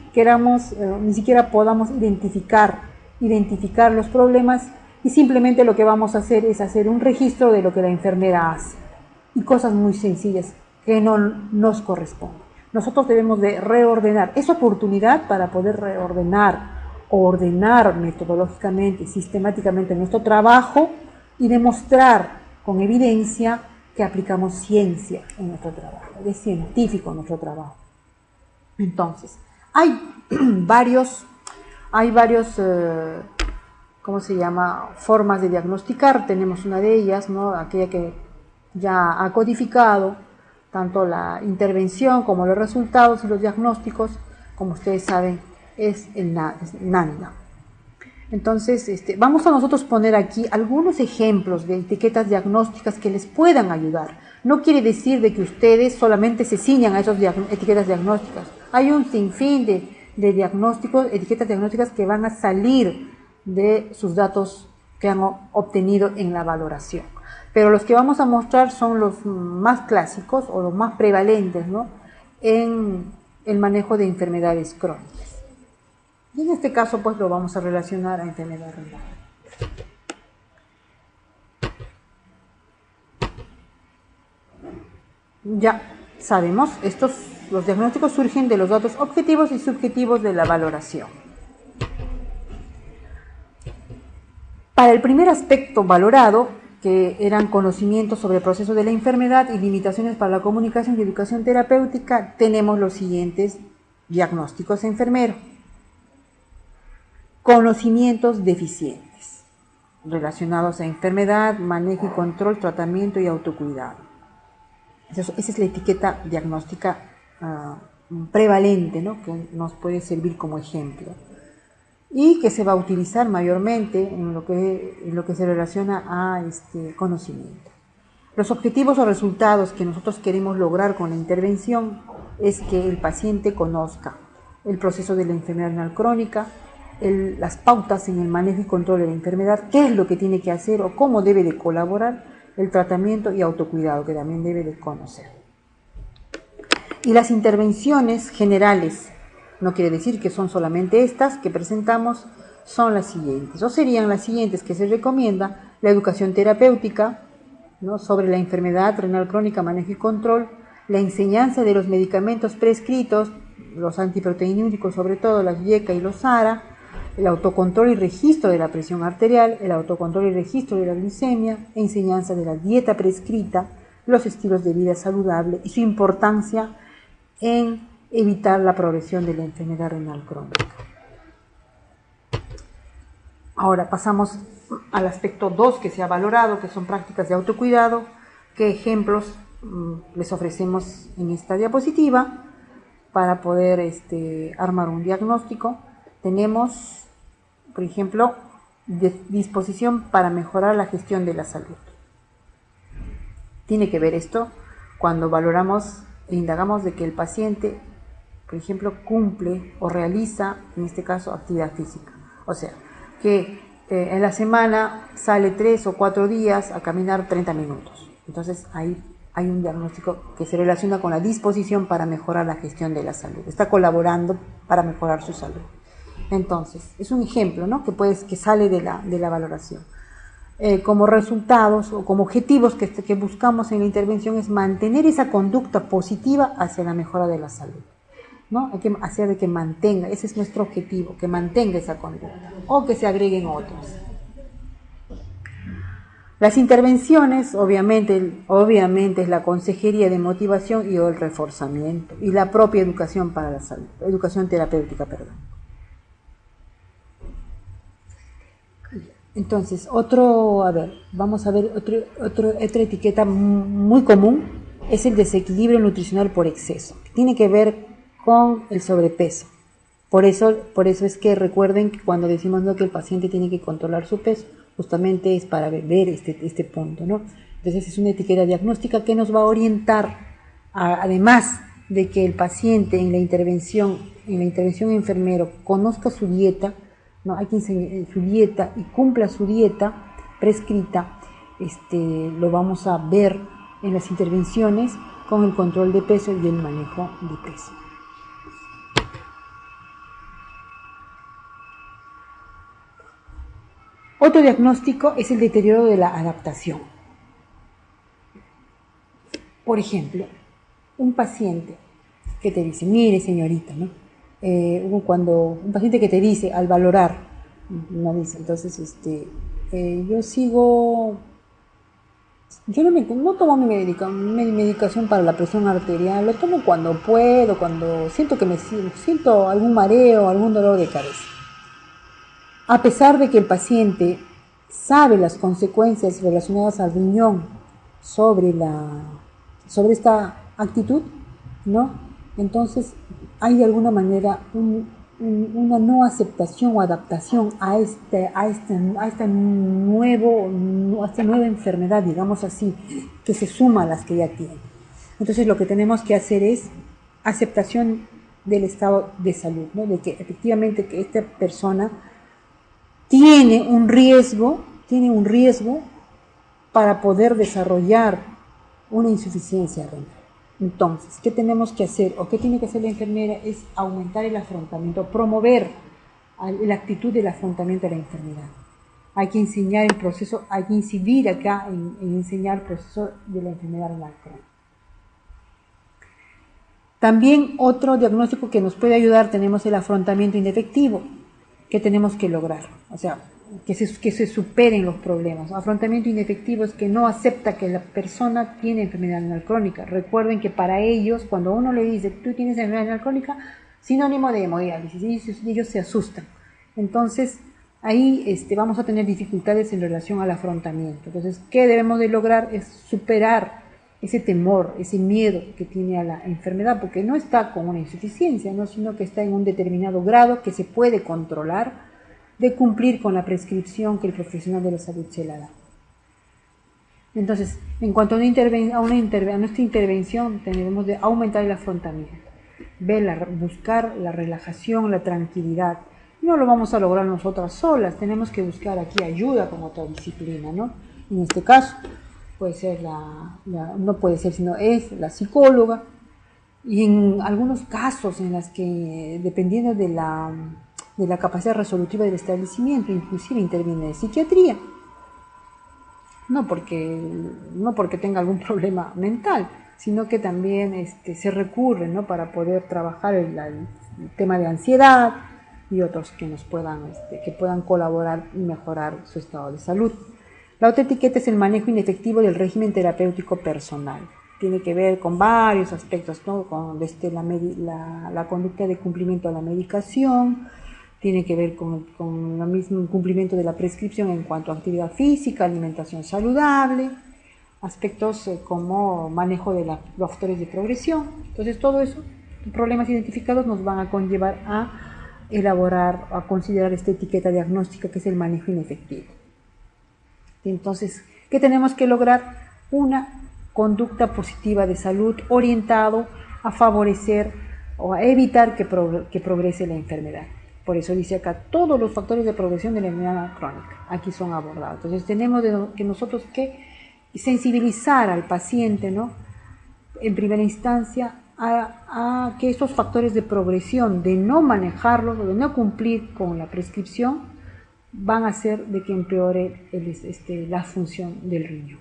podamos identificar los problemas, y simplemente lo que vamos a hacer es hacer un registro de lo que la enfermera hace y cosas muy sencillas que no nos corresponden. Nosotros debemos de reordenar, es oportunidad para poder ordenar metodológicamente, sistemáticamente nuestro trabajo y demostrar con evidencia que aplicamos ciencia en nuestro trabajo, es científico nuestro trabajo. Entonces, hay varios formas de diagnosticar. Tenemos una de ellas, ¿no?, aquella que ya ha codificado tanto la intervención como los resultados y los diagnósticos, como ustedes saben, es el NANDA. Entonces, vamos a nosotros poner aquí algunos ejemplos de etiquetas diagnósticas que les puedan ayudar. No quiere decir de que ustedes solamente se ciñan a esas etiquetas diagnósticas. Hay un sinfín de diagnósticos, etiquetas diagnósticas que van a salir de sus datos que han obtenido en la valoración. Pero los que vamos a mostrar son los más clásicos o los más prevalentes, ¿no?, en el manejo de enfermedades crónicas. Y en este caso, pues, lo vamos a relacionar a enfermedad renal. Ya sabemos, los diagnósticos surgen de los datos objetivos y subjetivos de la valoración. Para el primer aspecto valorado, que eran conocimientos sobre el proceso de la enfermedad y limitaciones para la comunicación y educación terapéutica, tenemos los siguientes diagnósticos enfermeros. Conocimientos deficientes relacionados a enfermedad, manejo y control, tratamiento y autocuidado. Esa es la etiqueta diagnóstica prevalente, ¿no?, que nos puede servir como ejemplo y que se va a utilizar mayormente en lo que se relaciona a conocimiento. Los objetivos o resultados que nosotros queremos lograr con la intervención es que el paciente conozca el proceso de la enfermedad renal crónica, las pautas en el manejo y control de la enfermedad, qué es lo que tiene que hacer o cómo debe de colaborar, el tratamiento y autocuidado que también debe de conocer. Y las intervenciones generales, no quiere decir que son solamente estas que presentamos, son las siguientes, o serían las siguientes que se recomienda: la educación terapéutica, ¿no?, sobre la enfermedad renal crónica, manejo y control, la enseñanza de los medicamentos prescritos, los antiproteinúricos, sobre todo las YECA y los ARA, el autocontrol y registro de la presión arterial, el autocontrol y registro de la glicemia, enseñanza de la dieta prescrita, los estilos de vida saludable y su importancia en evitar la progresión de la enfermedad renal crónica. Ahora pasamos al aspecto 2 que se ha valorado, que son prácticas de autocuidado. ¿Qué ejemplos les ofrecemos en esta diapositiva para poder armar un diagnóstico? Tenemos, por ejemplo, disposición para mejorar la gestión de la salud. Tiene que ver esto cuando valoramos e indagamos de que el paciente, por ejemplo, cumple o realiza, en este caso, actividad física. O sea, que en la semana sale 3 o 4 días a caminar 30 minutos. Entonces ahí hay un diagnóstico que se relaciona con la disposición para mejorar la gestión de la salud. Está colaborando para mejorar su salud. Entonces, es un ejemplo, ¿no?, que sale de la valoración. Como resultados o como objetivos que buscamos en la intervención es mantener esa conducta positiva hacia la mejora de la salud, ¿no? Hay que hacer de que mantenga, ese es nuestro objetivo, que mantenga esa conducta o que se agreguen otros. Las intervenciones, obviamente es la consejería de motivación y el reforzamiento y la propia educación para la salud, educación terapéutica, perdón. Entonces, vamos a ver otra etiqueta muy común, es el desequilibrio nutricional por exceso, que tiene que ver con el sobrepeso. Por eso es que recuerden que cuando decimos que el paciente tiene que controlar su peso, justamente es para ver este punto, ¿no? Entonces es una etiqueta diagnóstica que nos va a orientar, además de que el paciente en la intervención enfermero conozca su dieta, ¿no? Hay que enseñar su dieta y cumpla su dieta prescrita. Lo vamos a ver en las intervenciones con el control de peso y el manejo de peso. Otro diagnóstico es el deterioro de la adaptación. Por ejemplo, un paciente que te dice, mire señorita, ¿no? Cuando un paciente que te dice al valorar, no dice, entonces yo no tomo mi medicación para la presión arterial, lo tomo cuando puedo, cuando siento algún mareo, algún dolor de cabeza. A pesar de que el paciente sabe las consecuencias relacionadas al riñón sobre esta actitud, ¿no? Entonces hay de alguna manera una no aceptación o adaptación a esta nueva enfermedad, digamos así, que se suma a las que ya tiene. Entonces lo que tenemos que hacer es aceptación del estado de salud, ¿no? De que efectivamente que esta persona tiene un riesgo para poder desarrollar una insuficiencia renal. Entonces, ¿qué tenemos que hacer o qué tiene que hacer la enfermera? Es aumentar el afrontamiento, promover la actitud del afrontamiento de la enfermedad. Hay que enseñar el proceso, hay que incidir acá en enseñar el proceso de la enfermedad renal crónica. También otro diagnóstico que nos puede ayudar, tenemos el afrontamiento inefectivo. ¿Qué tenemos que lograr? O sea, que se superen los problemas. Afrontamiento inefectivo es que no acepta que la persona tiene enfermedad renal crónica. Recuerden que para ellos, cuando uno le dice, tú tienes enfermedad renal crónica, sinónimo de hemodiálisis, ellos se asustan. Entonces, ahí vamos a tener dificultades en relación al afrontamiento. Entonces, ¿qué debemos de lograr? Es superar ese temor, ese miedo que tiene a la enfermedad, porque no está con una insuficiencia, ¿no? Sino que está en un determinado grado que se puede controlar, de cumplir con la prescripción que el profesional de la salud se la da. Entonces, en cuanto a nuestra intervención, tenemos de aumentar el afrontamiento, buscar la relajación, la tranquilidad. No lo vamos a lograr nosotras solas, tenemos que buscar aquí ayuda con otra disciplina, ¿no? En este caso, puede ser no puede ser, sino es la psicóloga, y en algunos casos en las que, dependiendo de la capacidad resolutiva del establecimiento, inclusive interviene de psiquiatría, no porque tenga algún problema mental, sino que también se recurre, ¿no?, para poder trabajar el tema de ansiedad, y otros que que puedan colaborar y mejorar su estado de salud. La autoetiqueta es el manejo inefectivo del régimen terapéutico personal. Tiene que ver con varios aspectos, ¿no? Con la conducta de cumplimiento a la medicación, tiene que ver con el mismo cumplimiento de la prescripción en cuanto a actividad física, alimentación saludable, aspectos como manejo de los factores de progresión. Entonces, todo eso, problemas identificados, nos van a conllevar a elaborar, a considerar esta etiqueta diagnóstica que es el manejo inefectivo. Entonces, ¿qué tenemos que lograr? Una conducta positiva de salud orientado a favorecer o a evitar que progrese la enfermedad. Por eso dice acá, todos los factores de progresión de la enfermedad crónica aquí son abordados. Entonces tenemos que nosotros que sensibilizar al paciente, ¿no? En primera instancia, a que estos factores de progresión, de no manejarlos o de no cumplir con la prescripción, van a hacer de que empeore la función del riñón.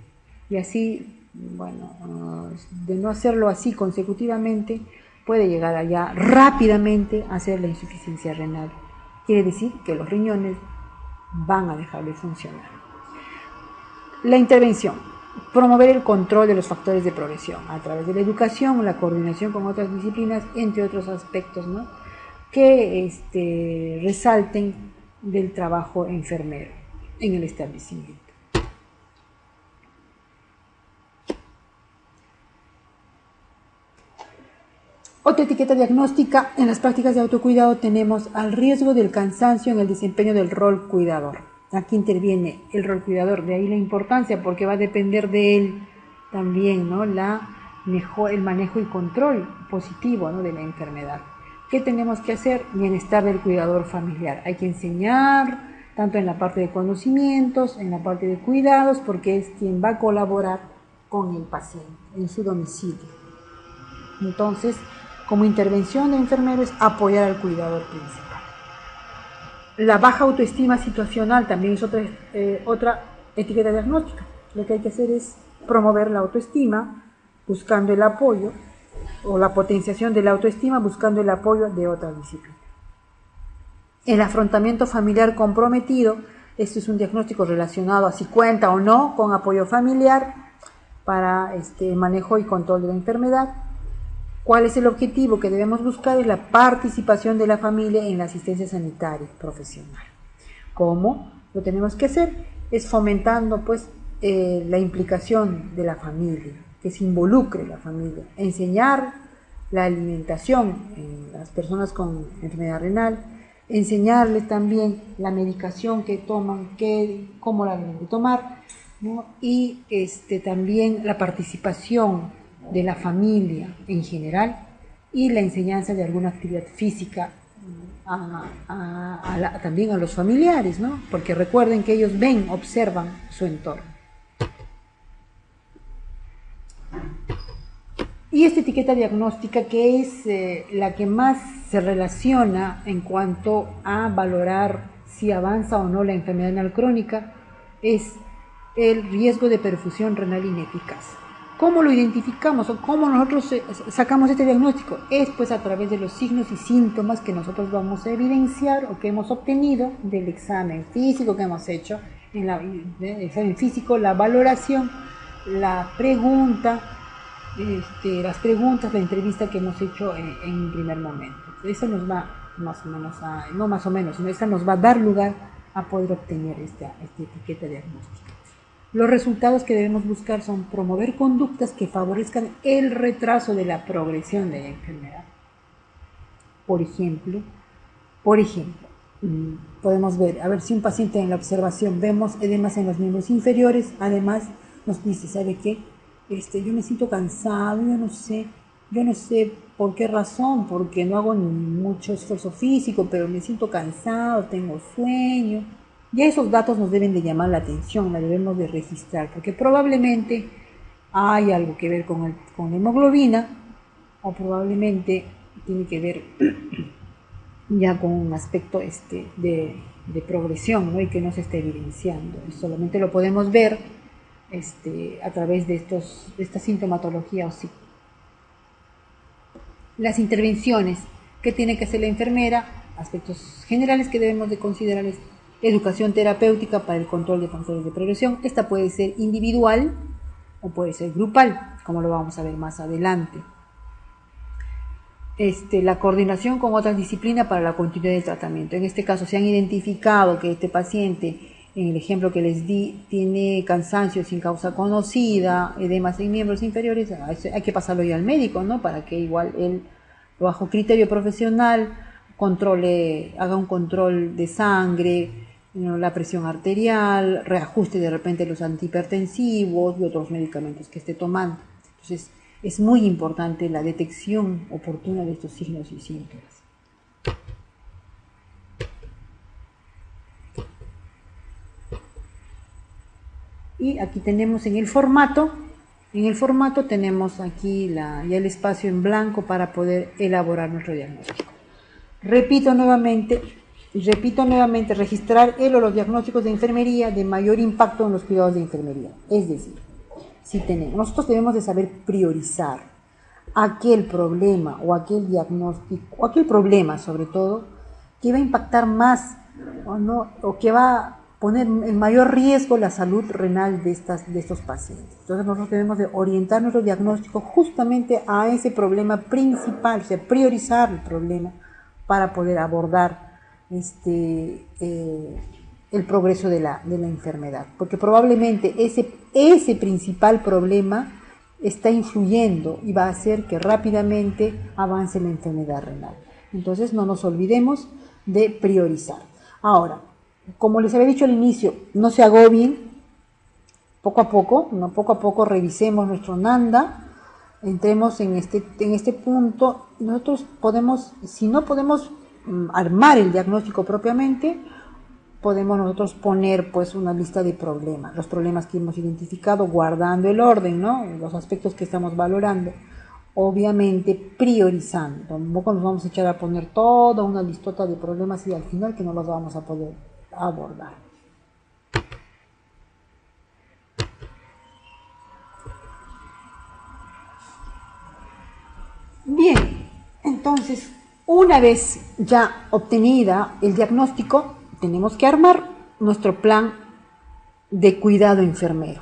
Y así, bueno, de no hacerlo así consecutivamente, puede llegar allá rápidamente a ser la insuficiencia renal. Quiere decir que los riñones van a dejar de funcionar. La intervención. Promover el control de los factores de progresión a través de la educación, la coordinación con otras disciplinas, entre otros aspectos, ¿no? Que resalten del trabajo enfermero en el establecimiento. Otra etiqueta diagnóstica: en las prácticas de autocuidado tenemos al riesgo del cansancio en el desempeño del rol cuidador. Aquí interviene el rol cuidador, de ahí la importancia, porque va a depender de él también, ¿no? El manejo y control positivo, ¿no? De la enfermedad. ¿Qué tenemos que hacer? Bienestar del cuidador familiar. Hay que enseñar, tanto en la parte de conocimientos, en la parte de cuidados, porque es quien va a colaborar con el paciente en su domicilio. Entonces, como intervención de enfermero es apoyar al cuidador principal. La baja autoestima situacional también es otra etiqueta diagnóstica. Lo que hay que hacer es promover la autoestima buscando el apoyo, o la potenciación de la autoestima buscando el apoyo de otra disciplina. El afrontamiento familiar comprometido, esto es un diagnóstico relacionado a si cuenta o no con apoyo familiar para manejo y control de la enfermedad. ¿Cuál es el objetivo que debemos buscar? Es la participación de la familia en la asistencia sanitaria profesional. ¿Cómo lo tenemos que hacer? Es fomentando la implicación de la familia, que se involucre la familia, enseñar la alimentación en las personas con enfermedad renal, enseñarles también la medicación que toman, cómo la deben de tomar, ¿no? Y también la participación de la familia en general y la enseñanza de alguna actividad física también a los familiares, ¿no? Porque recuerden que ellos observan su entorno. Y esta etiqueta diagnóstica, que es la que más se relaciona en cuanto a valorar si avanza o no la enfermedad renal crónica, es el riesgo de perfusión renal ineficaz. ¿Cómo lo identificamos o cómo nosotros sacamos este diagnóstico? Es a través de los signos y síntomas que nosotros vamos a evidenciar o que hemos obtenido del examen físico que hemos hecho, el examen físico, la valoración, la pregunta, la entrevista que hemos hecho en primer momento. Eso nos va esa nos va a dar lugar a poder obtener esta etiqueta diagnóstica. Los resultados que debemos buscar son promover conductas que favorezcan el retraso de la progresión de la enfermedad. Por ejemplo, podemos ver, si un paciente en la observación vemos edemas en los miembros inferiores, además nos dice, ¿sabe qué? Yo me siento cansado, yo no sé por qué razón, porque no hago ni mucho esfuerzo físico, pero me siento cansado, tengo sueño. Ya esos datos nos deben de llamar la atención, la debemos de registrar, porque probablemente hay algo que ver con la hemoglobina, o probablemente tiene que ver ya con un aspecto de progresión, ¿no? Y que no se está evidenciando. Y solamente lo podemos ver a través de esta sintomatología o sí. Las intervenciones que tiene que hacer la enfermera aspectos generales que debemos de considerar es educación terapéutica para el control de factores de progresión. Esta puede ser individual o puede ser grupal, como lo vamos a ver más adelante. La coordinación con otras disciplinas para la continuidad del tratamiento. En este caso, se han identificado que este paciente, en el ejemplo que les di, tiene cansancio sin causa conocida, edemas en miembros inferiores, hay que pasarlo ya al médico, ¿no? Para que igual él, bajo criterio profesional, haga un control de sangre, la presión arterial, reajuste de repente los antihipertensivos y otros medicamentos que esté tomando. Entonces, es muy importante la detección oportuna de estos signos y síntomas. Y aquí tenemos en el formato tenemos aquí ya el espacio en blanco para poder elaborar nuestro diagnóstico. Repito nuevamente, registrar el o los diagnósticos de enfermería de mayor impacto en los cuidados de enfermería. Es decir, nosotros debemos de saber priorizar aquel problema o aquel diagnóstico, o aquel problema sobre todo, que va a impactar más o que va a poner en mayor riesgo la salud renal de estos pacientes. Entonces nosotros debemos de orientar nuestro diagnóstico justamente a ese problema principal, o sea, priorizar el problema para poder abordar el progreso de la enfermedad, porque probablemente ese principal problema está influyendo y va a hacer que rápidamente avance la enfermedad renal. Entonces no nos olvidemos de priorizar. Ahora, como les había dicho al inicio, no se agobien, poco a poco revisemos nuestro NANDA, entremos en este punto. Nosotros si no podemos armar el diagnóstico propiamente, podemos nosotros poner pues una lista de problemas, los problemas que hemos identificado, guardando el orden, ¿no? Los aspectos que estamos valorando, obviamente priorizando. Tampoco nos vamos a echar a poner toda una listota de problemas y al final que no los vamos a poder abordar. Bien, entonces, una vez ya obtenida el diagnóstico, tenemos que armar nuestro plan de cuidado enfermero.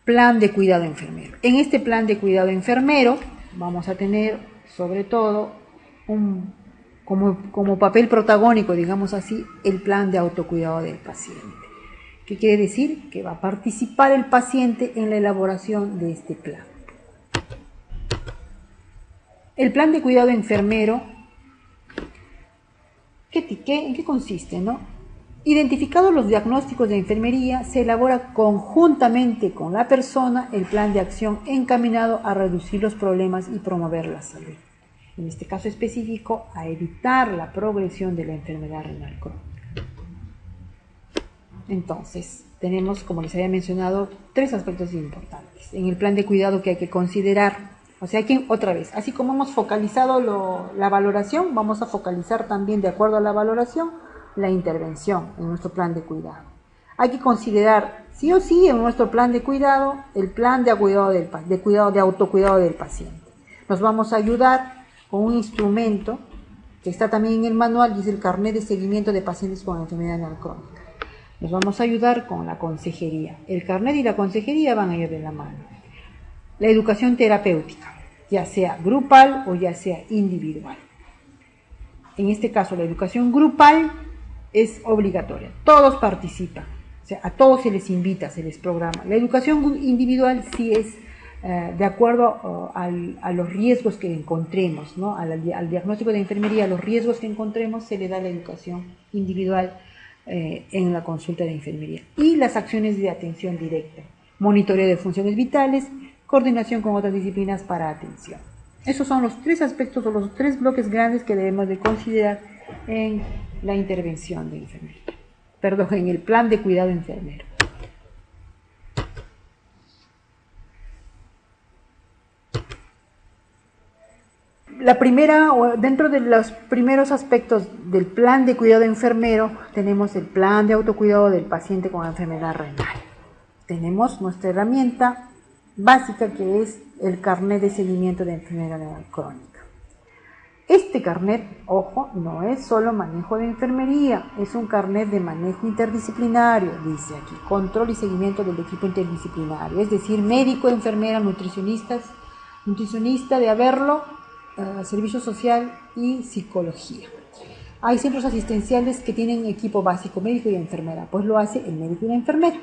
Plan de cuidado enfermero. En este plan de cuidado enfermero vamos a tener sobre todo como papel protagónico, digamos así, el plan de autocuidado del paciente. ¿Qué quiere decir? Que va a participar el paciente en la elaboración de este plan. El plan de cuidado enfermero, ¿en qué consiste, no? Identificados los diagnósticos de enfermería, se elabora conjuntamente con la persona el plan de acción encaminado a reducir los problemas y promover la salud. En este caso específico, a evitar la progresión de la enfermedad renal crónica. Entonces, tenemos, como les había mencionado, 3 aspectos importantes en el plan de cuidado que hay que considerar. O sea que, otra vez, así como hemos focalizado la valoración, vamos a focalizar también, de acuerdo a la valoración, la intervención en nuestro plan de cuidado. Hay que considerar, sí o sí, en nuestro plan de cuidado, el plan de autocuidado del paciente. Nos vamos a ayudar con un instrumento que está también en el manual y es el carnet de seguimiento de pacientes con enfermedad renal crónica. Nos vamos a ayudar con la consejería. El carnet y la consejería van a ir de la mano. La educación terapéutica, ya sea grupal o ya sea individual. En este caso, la educación grupal es obligatoria. Todos participan. O sea, a todos se les invita, se les programa. La educación individual sí es de acuerdo a los riesgos que encontremos, ¿no? Al diagnóstico de enfermería, a los riesgos que encontremos, se le da la educación individual en la consulta de enfermería. Y las acciones de atención directa, monitoreo de funciones vitales, coordinación con otras disciplinas para atención. Esos son los 3 aspectos o los 3 bloques grandes que debemos de considerar en la intervención de enfermería. En el plan de cuidado enfermero. Dentro de los primeros aspectos del plan de cuidado enfermero, tenemos el plan de autocuidado del paciente con enfermedad renal. Tenemos nuestra herramienta básica, que es el carnet de seguimiento de enfermedad renal crónica. Este carnet, ojo, no es solo manejo de enfermería, es un carnet de manejo interdisciplinario, dice aquí, control y seguimiento del equipo interdisciplinario, es decir, médico, enfermera, nutricionista de haberlo, servicio social y psicología. Hay centros asistenciales que tienen equipo básico, médico y enfermera, pues lo hace el médico y la enfermera.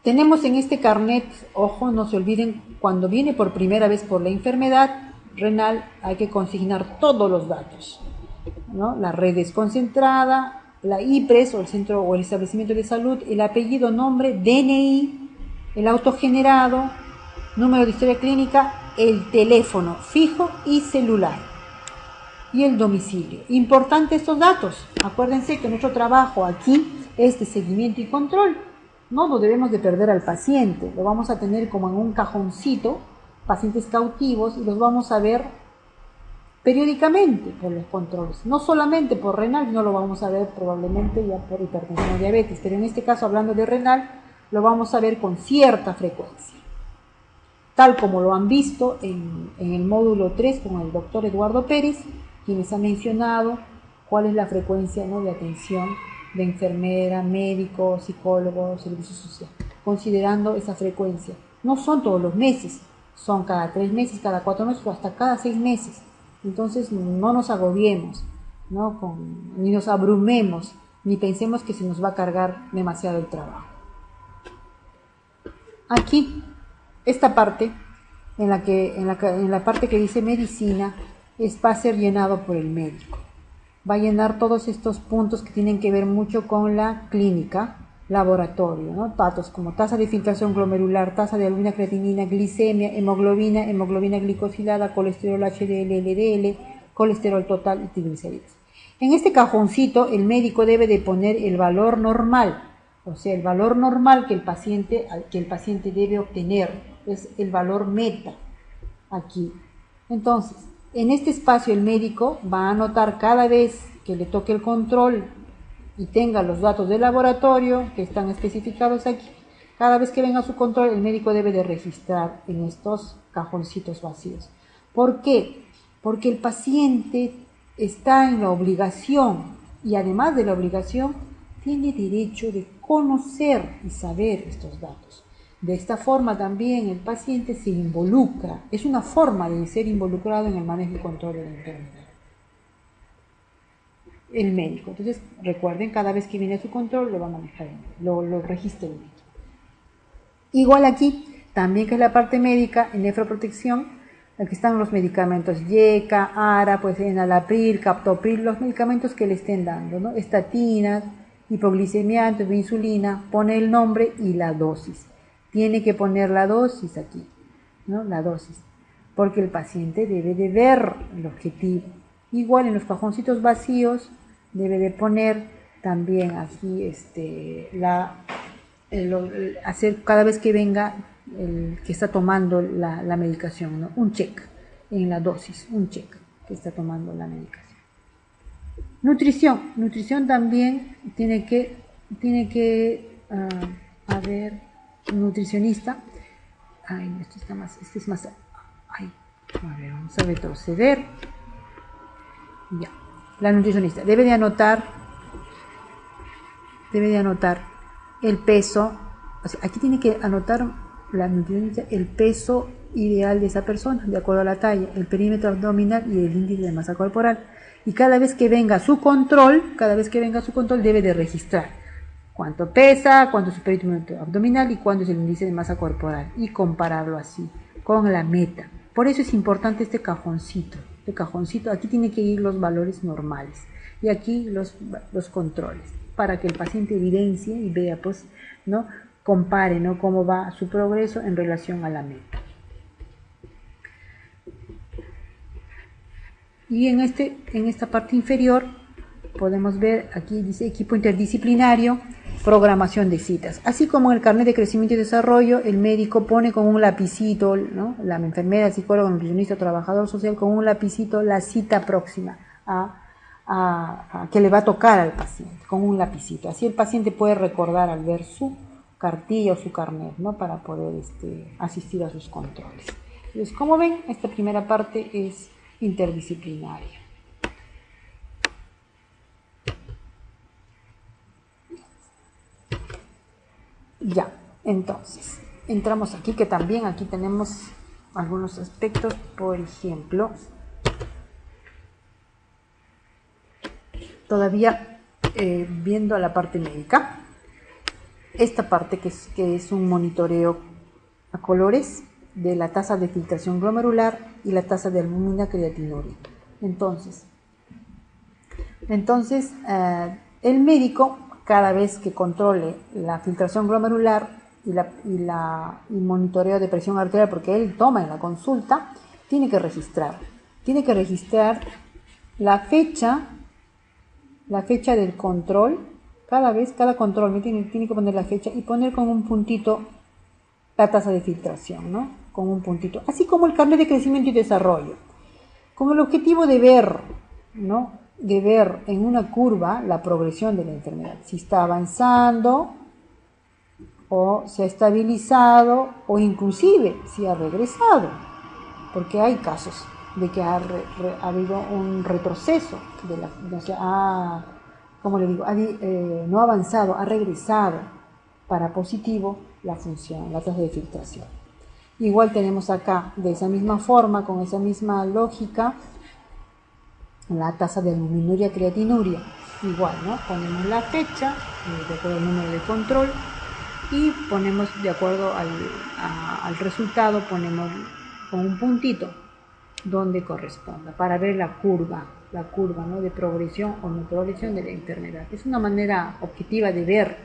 Tenemos en este carnet, ojo, no se olviden, cuando viene por primera vez por la enfermedad renal hay que consignar todos los datos, ¿no? La red desconcentrada, la IPRES o el centro o el establecimiento de salud, el apellido, nombre, DNI, el autogenerado, número de historia clínica, el teléfono fijo y celular y el domicilio. Importante estos datos. Acuérdense que nuestro trabajo aquí es de seguimiento y control. No debemos de perder al paciente. Lo vamos a tener como en un cajoncito, pacientes cautivos, y los vamos a ver periódicamente por los controles. No solamente por renal, no lo vamos a ver probablemente ya por hipertensión o diabetes, pero en este caso, hablando de renal, lo vamos a ver con cierta frecuencia. Tal como lo han visto en el módulo 3 con el doctor Eduardo Pérez, quienes han mencionado cuál es la frecuencia, ¿no?, de atención de enfermera, médico, psicólogo, servicio social, considerando esa frecuencia. No son todos los meses, son cada 3 meses, cada 4 meses o hasta cada 6 meses. Entonces no nos agobiemos, ¿no?, ni nos abrumemos, ni pensemos que se nos va a cargar demasiado el trabajo. Aquí, esta parte, en la parte que dice medicina, va a ser llenado por el médico. Va a llenar todos estos puntos que tienen que ver mucho con la clínica, laboratorio, ¿no? Datos como tasa de filtración glomerular, tasa de albumina, creatinina, glicemia, hemoglobina glicosilada, colesterol HDL, LDL, colesterol total y triglicéridos. En este cajoncito el médico debe de poner el valor normal, o sea, el valor normal que el paciente debe obtener, es el valor meta, aquí. Entonces, en este espacio el médico va a anotar cada vez que le toque el control y tenga los datos del laboratorio que están especificados aquí. Cada vez que venga su control, el médico debe de registrar en estos cajoncitos vacíos. ¿Por qué? Porque el paciente está en la obligación, y además de la obligación, tiene derecho de conocer y saber estos datos. De esta forma también el paciente se involucra, es una forma de ser involucrado en el manejo y control de la enfermedad. El médico, entonces recuerden, cada vez que viene a su control lo va a manejar, lo registra el médico. Igual aquí, también que es la parte médica, en nefroprotección, aquí están los medicamentos YECA, ARA, pues enalapril, captopril, los medicamentos que le estén dando, ¿no? Estatinas, hipoglicemiantes, insulina, pone el nombre y la dosis. Tiene que poner la dosis aquí, ¿no? La dosis, porque el paciente debe de ver el objetivo. Igual en los cajoncitos vacíos debe de poner también aquí hacer cada vez que venga el que está tomando la medicación, ¿no? Un check en la dosis, un check que está tomando la medicación. Nutrición también tiene que haber nutricionista. Ay, esto está más, este es más. Ay, a ver, vamos a retroceder. Ya, la nutricionista debe de anotar el peso. O sea, aquí tiene que anotar la nutricionista el peso ideal de esa persona, de acuerdo a la talla, el perímetro abdominal y el índice de masa corporal. Y cada vez que venga su control, debe de registrar cuánto pesa, cuánto es su perímetro abdominal y cuánto es el índice de masa corporal, y compararlo así con la meta. Por eso es importante este cajoncito. Aquí tiene que ir los valores normales y aquí los controles, para que el paciente evidencie y vea, pues, ¿no?, compare, ¿no?, cómo va su progreso en relación a la meta. Y en esta parte inferior podemos ver, aquí dice equipo interdisciplinario, programación de citas. Así como en el carnet de crecimiento y desarrollo, el médico pone con un lapicito, ¿no?, la enfermera, el psicólogo, el nutricionista, trabajador social, con un lapicito la cita próxima a que le va a tocar al paciente, con un lapicito. Así el paciente puede recordar al ver su cartilla o su carnet, ¿no?, para poder asistir a sus controles. Entonces, como ven, esta primera parte es interdisciplinaria. Ya, entonces, entramos aquí, que también aquí tenemos algunos aspectos, por ejemplo, todavía viendo a la parte médica, esta parte que es un monitoreo a colores de la tasa de filtración glomerular y la tasa de albúmina creatinuria. Entonces el médico, cada vez que controle la filtración glomerular y monitoreo de presión arterial, porque él toma en la consulta, tiene que registrar la fecha del control. Cada control tiene que poner la fecha y poner con un puntito la tasa de filtración, ¿no? Con un puntito, así como el carnet de crecimiento y desarrollo, con el objetivo de ver, ¿no? De ver en una curva la progresión de la enfermedad, si está avanzando o se ha estabilizado o inclusive si ha regresado, porque hay casos de que ha habido un retroceso como le digo, no ha avanzado, ha regresado para positivo la función, la tasa de filtración. Igual tenemos acá, de esa misma forma, con esa misma lógica, la tasa de albuminuria creatinuria. Igual, ¿no? Ponemos la fecha, de acuerdo al número de control, y ponemos, de acuerdo al resultado, ponemos con un puntito donde corresponda, para ver la curva, ¿no? De progresión o no progresión de la enfermedad. Es una manera objetiva de ver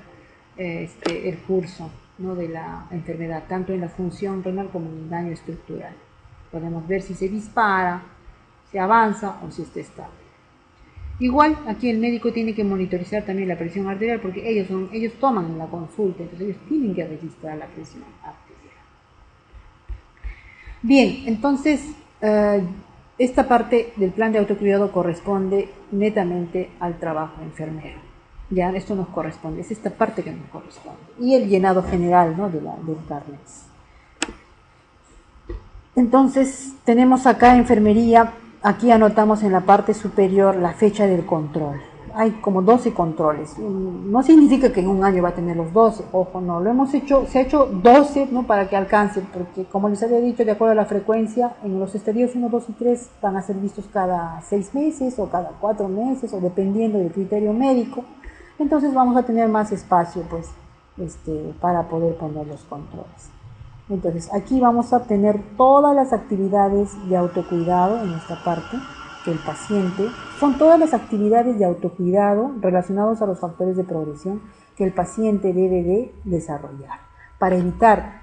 el curso, ¿no? De la enfermedad, tanto en la función renal como en el daño estructural. Podemos ver si se dispara, si avanza o si está estable. Igual, aquí el médico tiene que monitorizar también la presión arterial, porque ellos toman en la consulta, entonces ellos tienen que registrar la presión arterial. Bien, entonces esta parte del plan de autocuidado corresponde netamente al trabajo enfermero. Ya, esto nos corresponde, es esta parte que nos corresponde. Y el llenado general, ¿no? del carnet. Entonces, tenemos acá enfermería, aquí anotamos en la parte superior la fecha del control. Hay como 12 controles. No significa que en un año va a tener los 12, ojo, no, se ha hecho 12, ¿no? Para que alcance, porque como les había dicho, de acuerdo a la frecuencia, en los estadios 1, 2 y 3 van a ser vistos cada 6 meses o cada 4 meses, o dependiendo del criterio médico. Entonces vamos a tener más espacio, pues, para poder poner los controles. Entonces aquí vamos a tener todas las actividades de autocuidado en esta parte, que el paciente, son todas las actividades de autocuidado relacionadas a los factores de progresión que el paciente debe de desarrollar para evitar,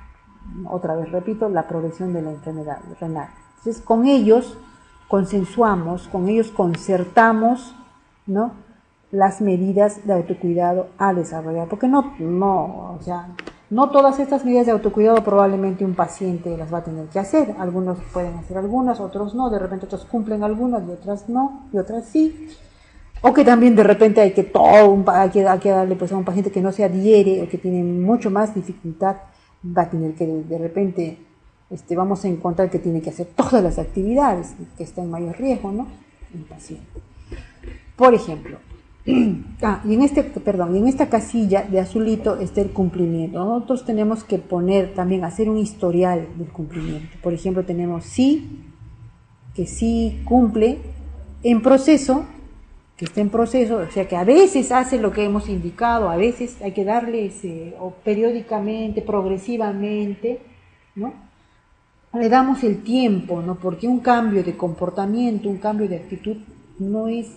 otra vez repito, la progresión de la enfermedad renal. Entonces con ellos consensuamos, con ellos concertamos, ¿no? Las medidas de autocuidado a desarrollar, porque no todas estas medidas de autocuidado probablemente un paciente las va a tener que hacer. Algunos pueden hacer algunas, otros no, de repente otros cumplen algunas y otras no, y otras sí. O que también de repente hay que darle pues a un paciente que no se adhiere o que tiene mucho más dificultad, va a tener que de repente, vamos a encontrar que tiene que hacer todas las actividades, que está en mayor riesgo, ¿no? El paciente. Por ejemplo, y en esta casilla de azulito está el cumplimiento. Nosotros tenemos que hacer un historial del cumplimiento. Por ejemplo, tenemos sí, que sí cumple, en proceso, que está en proceso, o sea que a veces hace lo que hemos indicado, a veces hay que darle o periódicamente, progresivamente, ¿no? Le damos el tiempo, ¿no? Porque un cambio de comportamiento, un cambio de actitud no es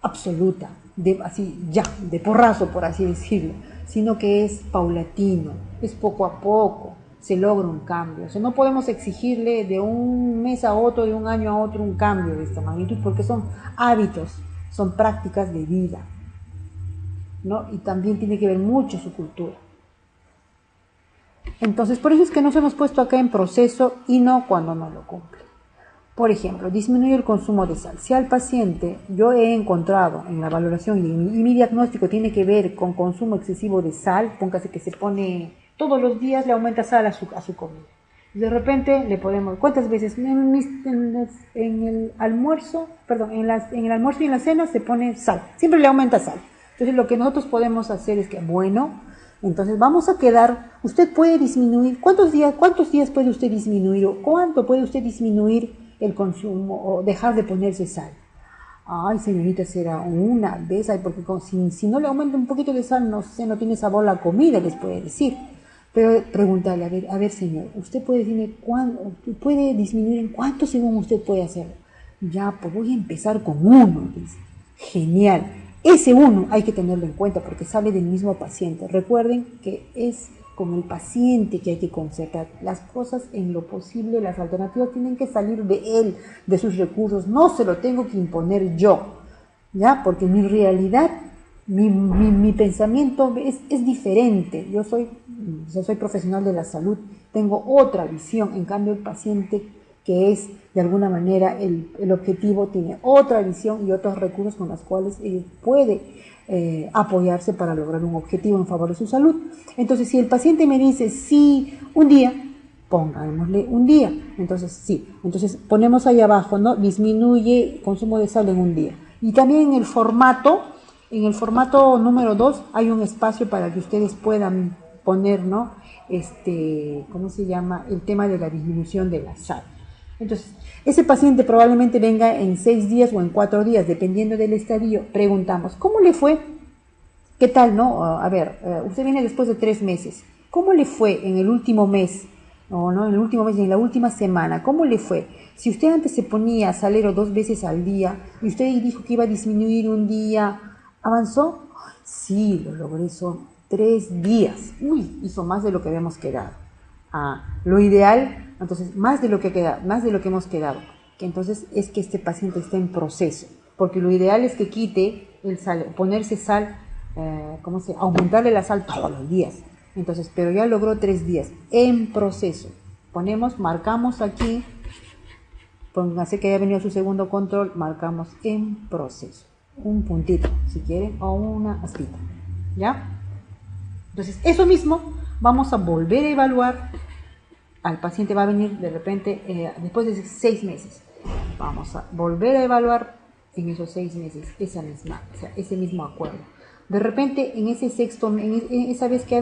absoluta, de porrazo, por así decirlo, sino que es paulatino, es poco a poco, se logra un cambio. O sea, no podemos exigirle de un mes a otro, de un año a otro, un cambio de esta magnitud, porque son hábitos, son prácticas de vida, ¿no? Y también tiene que ver mucho su cultura. Entonces, por eso es que nos hemos puesto acá en proceso y no cuando no lo cumple. Por ejemplo, disminuir el consumo de sal. Si al paciente yo he encontrado en la valoración y mi diagnóstico tiene que ver con consumo excesivo de sal, póngase que se pone todos los días, le aumenta sal a su comida. De repente le podemos, ¿cuántas veces? En el almuerzo, perdón, en el almuerzo y en la cena se pone sal, siempre le aumenta sal. Entonces lo que nosotros podemos hacer es que, bueno, entonces vamos a quedar, usted puede disminuir, ¿cuántos días puede usted disminuir o cuánto puede usted disminuir el consumo o dejar de ponerse sal? Ay, señorita, será una vez, ay, porque si no le aumenta un poquito de sal, no sé, no tiene sabor la comida, les puede decir. Pero preguntarle, a ver, señor, ¿usted puede decirme cuándo, puede disminuir en cuánto según usted puede hacerlo? Ya, pues voy a empezar con uno, dice. Genial. Ese uno hay que tenerlo en cuenta porque sale del mismo paciente. Recuerden que es con el paciente que hay que concertar las cosas en lo posible, las alternativas tienen que salir de él, de sus recursos, no se lo tengo que imponer yo, ¿ya? Porque mi realidad, mi pensamiento es diferente. Yo soy profesional de la salud, tengo otra visión, en cambio el paciente que es de alguna manera el objetivo tiene otra visión y otros recursos con los cuales él puede apoyarse para lograr un objetivo en favor de su salud. Entonces, si el paciente me dice sí, un día, pongámosle un día. Entonces, sí, entonces ponemos ahí abajo, ¿no? Disminuye consumo de sal en un día. Y también en el formato número 2 hay un espacio para que ustedes puedan poner, ¿no? ¿Cómo se llama? El tema de la disminución de la sal. Entonces, ese paciente probablemente venga en 6 días o en 4 días, dependiendo del estadio. Preguntamos, ¿cómo le fue? ¿Qué tal, no? A ver, usted viene después de 3 meses. ¿Cómo le fue en el último mes? En el último mes y en la última semana. ¿Cómo le fue? Si usted antes se ponía salero 2 veces al día y usted dijo que iba a disminuir un día, ¿avanzó? Sí, lo logré, son 3 días. Uy, hizo más de lo que habíamos quedado. Lo ideal, entonces, más de lo que hemos quedado, que entonces es que este paciente esté en proceso, porque lo ideal es que quite el sal, ponerse sal, aumentarle la sal todos los días. Entonces, pero ya logró 3 días en proceso. Marcamos aquí, póngase que haya venido su segundo control, marcamos en proceso, un puntito, si quieren, o una aspita, ¿ya? Entonces, eso mismo vamos a volver a evaluar. Al paciente va a venir de repente después de 6 meses. Vamos a volver a evaluar en esos 6 meses ese mismo acuerdo. De repente en esa vez que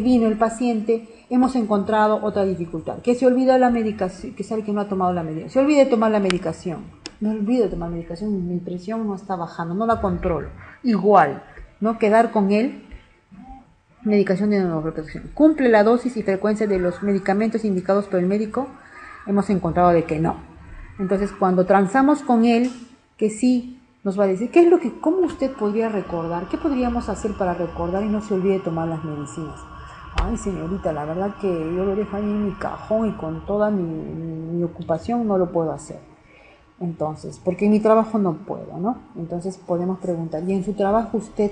vino el paciente, hemos encontrado otra dificultad, que se olvida la medicación, que sabe que no ha tomado la medicación, se olvida de tomar la medicación. Me olvido de tomar medicación, mi presión no está bajando, no la controlo. Igual, ¿no? Quedar con él. Medicación de neuroprotección. ¿Cumple la dosis y frecuencia de los medicamentos indicados por el médico? Hemos encontrado de que no. Entonces, cuando transamos con él, que sí, nos va a decir, ¿cómo usted podría recordar? ¿Qué podríamos hacer para recordar y no se olvide de tomar las medicinas? Ay, señorita, la verdad que yo lo dejo ahí en mi cajón y con toda mi ocupación no lo puedo hacer. Entonces, porque en mi trabajo no puedo, ¿no? Entonces podemos preguntar, ¿y en su trabajo usted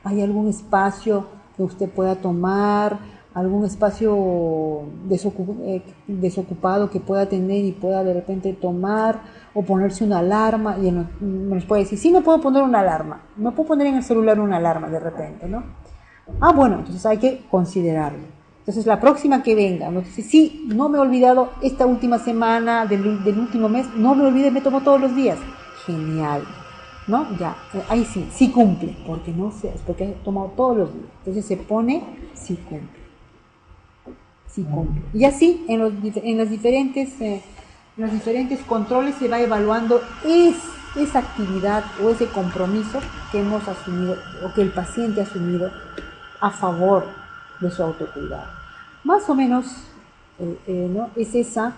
hay algún espacio que usted pueda tomar, algún espacio desocupado que pueda tener y pueda de repente tomar o ponerse una alarma? Y nos puede decir, sí, me puedo poner una alarma, me puedo poner en el celular una alarma de repente, ¿no? Bueno, entonces hay que considerarlo. Entonces la próxima que venga, nos dice, sí, no me he olvidado esta última semana del último mes, no me olvidé, me tomo todos los días. Genial, ¿no? Ya, ahí sí cumple, porque porque he tomado todos los días. Entonces se pone, sí cumple. Y así en los diferentes controles se va evaluando esa actividad o ese compromiso que hemos asumido o que el paciente ha asumido a favor de su autocuidado. Más o menos, ¿no? Es esa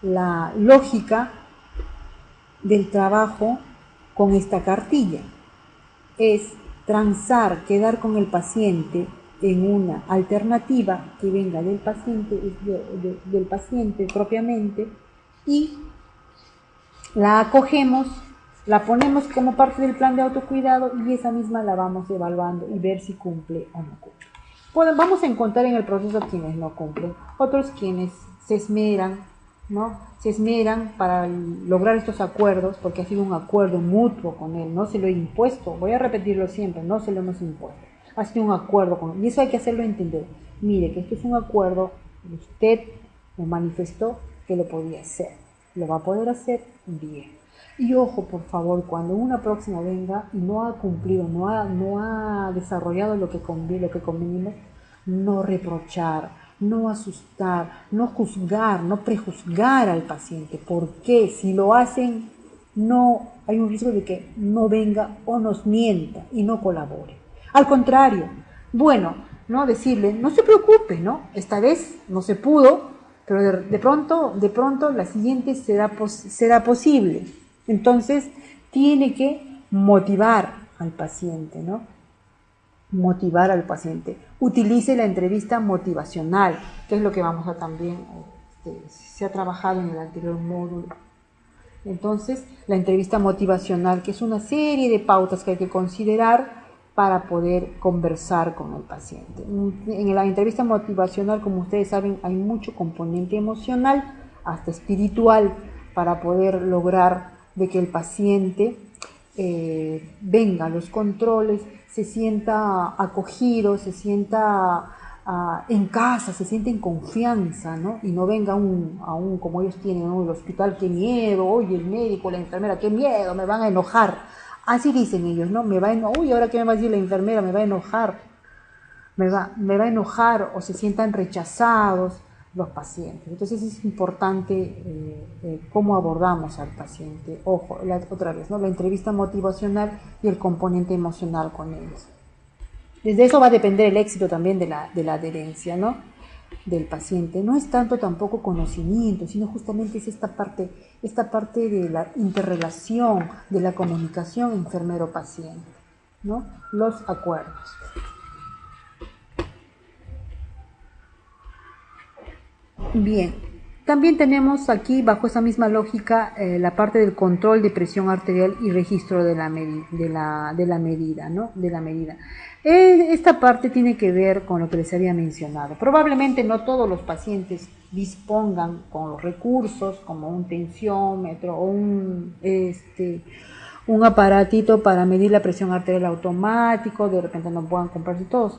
la lógica del trabajo con esta cartilla. Es transar, quedar con el paciente en una alternativa que venga del paciente propiamente, y la acogemos, la ponemos como parte del plan de autocuidado y esa misma la vamos evaluando y ver si cumple o no cumple. Vamos a encontrar en el proceso quienes no cumplen, otros quienes se esmeran, ¿no? Se esmeran para lograr estos acuerdos, porque ha sido un acuerdo mutuo con él, no se lo he impuesto, voy a repetirlo siempre, no se lo hemos impuesto, ha sido un acuerdo con él, y eso hay que hacerlo entender. Mire, que esto es un acuerdo, usted me manifestó que lo podía hacer. Lo va a poder hacer bien. Y ojo, por favor, cuando una próxima venga y no ha cumplido, no ha desarrollado lo que convenimos, no reprochar, no asustar, no juzgar, no prejuzgar al paciente. Porque si lo hacen, no hay un riesgo de que no venga o nos mienta y no colabore. Al contrario, bueno, ¿no? Decirle, no se preocupe, ¿no? Esta vez no se pudo, pero de pronto la siguiente será posible. Entonces, tiene que motivar al paciente, ¿no? Motivar al paciente. Utilice la entrevista motivacional, que es lo que vamos a también, se ha trabajado en el anterior módulo. Entonces, la entrevista motivacional, que es una serie de pautas que hay que considerar para poder conversar con el paciente. En la entrevista motivacional, como ustedes saben, hay mucho componente emocional, hasta espiritual, para poder lograr de que el paciente venga a los controles, se sienta acogido, se sienta en casa, se siente en confianza, ¿no? Y no venga aún como ellos tienen, ¿no? El hospital, qué miedo, oye, el médico, la enfermera, qué miedo, me van a enojar. Así dicen ellos, ¿no? Uy, ahora qué me va a decir la enfermera, me va a enojar, me va a enojar, o se sientan rechazados los pacientes. Entonces es importante cómo abordamos al paciente. Ojo, otra vez, ¿no? La entrevista motivacional y el componente emocional con ellos. Desde eso va a depender el éxito también de la adherencia, ¿no? Del paciente. No es tanto tampoco conocimiento, sino justamente es esta parte de la interrelación, de la comunicación enfermero-paciente, ¿no? Los acuerdos. Bien, también tenemos aquí, bajo esa misma lógica, la parte del control de presión arterial y registro de la medida, ¿no? De la medida. Esta parte tiene que ver con lo que les había mencionado. Probablemente no todos los pacientes dispongan con los recursos como un tensiómetro o un aparatito para medir la presión arterial automático, de repente no puedan comprarse todos.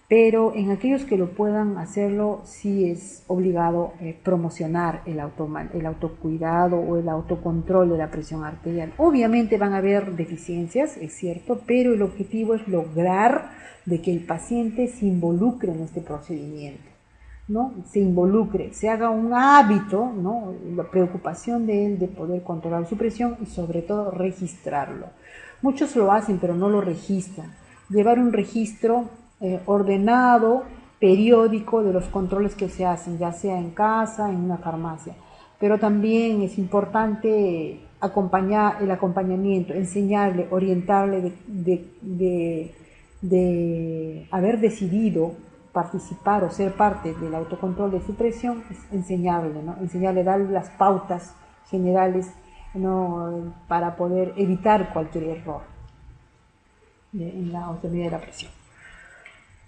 Pero en aquellos que lo puedan hacerlo, sí es obligado promocionar el autocuidado o el autocontrol de la presión arterial. Obviamente van a haber deficiencias, es cierto, pero el objetivo es lograr de que el paciente se involucre en este procedimiento, ¿no? Se involucre, se haga un hábito, ¿no? La preocupación de él de poder controlar su presión y sobre todo registrarlo. Muchos lo hacen, pero no lo registran. Llevar un registro ordenado, periódico de los controles que se hacen, ya sea en casa, en una farmacia. Pero también es importante el acompañamiento, enseñarle, orientarle de haber decidido participar o ser parte del autocontrol de su presión, es enseñarle, ¿no? Enseñarle, darle las pautas generales, ¿no? Para poder evitar cualquier error en la autonomía de la presión.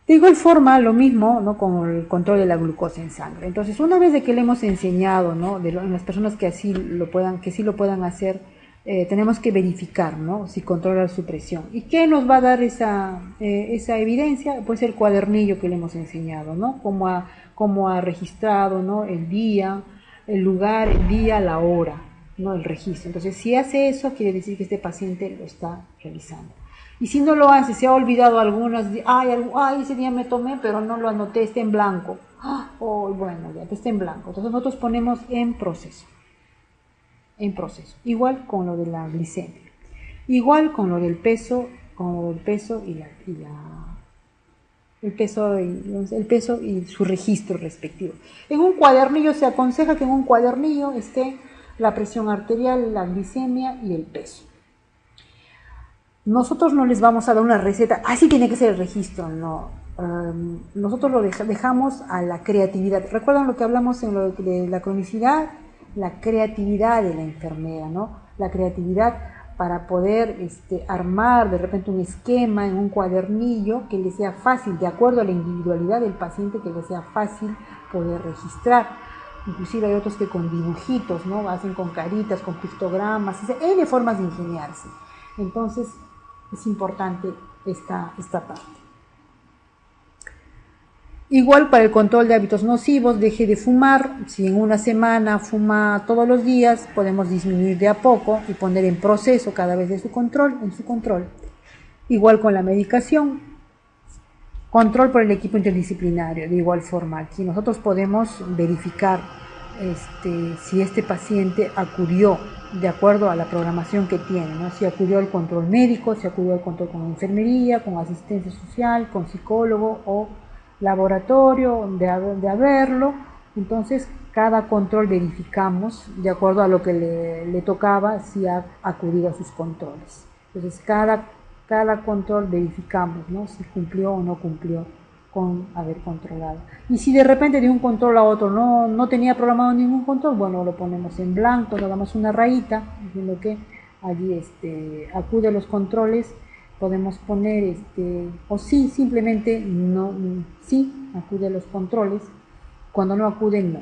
De igual forma, lo mismo, ¿no? Con el control de la glucosa en sangre. Entonces, una vez de que le hemos enseñado, ¿no? En las personas que sí lo puedan hacer, tenemos que verificar, ¿no? Si controla su presión. ¿Y qué nos va a dar esa evidencia? Pues el cuadernillo que le hemos enseñado, ¿no? Cómo ha registrado, ¿no? El día, el lugar, el día, la hora, ¿no? El registro. Entonces, si hace eso, quiere decir que este paciente lo está realizando. Y si no lo hace, se ha olvidado algunas, ese día me tomé, pero no lo anoté, está en blanco. Bueno, ya está en blanco. Entonces nosotros ponemos en proceso. Igual con lo de la glicemia. Igual con lo del peso, el peso y su registro respectivo. En un cuadernillo se aconseja que en un cuadernillo esté la presión arterial, la glicemia y el peso. Nosotros no les vamos a dar una receta, así tiene que ser el registro, no. Nosotros lo dejamos a la creatividad. ¿Recuerdan lo que hablamos en lo de la cronicidad? La creatividad de la enfermera, ¿no? La creatividad para poder armar de repente un esquema en un cuadernillo que le sea fácil, de acuerdo a la individualidad del paciente, que le sea fácil poder registrar. Inclusive hay otros que con dibujitos, ¿no? Hacen con caritas, con pictogramas, hay de formas de ingeniarse. Entonces, es importante esta parte. Igual para el control de hábitos nocivos, deje de fumar. Si en una semana fuma todos los días, podemos disminuir de a poco y poner en proceso cada vez de su control. Igual con la medicación, control por el equipo interdisciplinario. De igual forma, aquí nosotros podemos verificar si este paciente acudió de acuerdo a la programación que tiene, ¿no? Si acudió al control médico, si acudió al control con enfermería, con asistencia social, con psicólogo o laboratorio de haberlo. Entonces cada control verificamos de acuerdo a lo que le tocaba, si ha acudido a sus controles. Entonces cada control verificamos, ¿no? Si cumplió o no cumplió con haber controlado. Y si de repente de un control a otro no tenía programado ningún control, bueno, lo ponemos en blanco, le damos una rayita diciendo que allí acude a los controles. Podemos poner o sí, simplemente no, sí acude a los controles, cuando no acude no.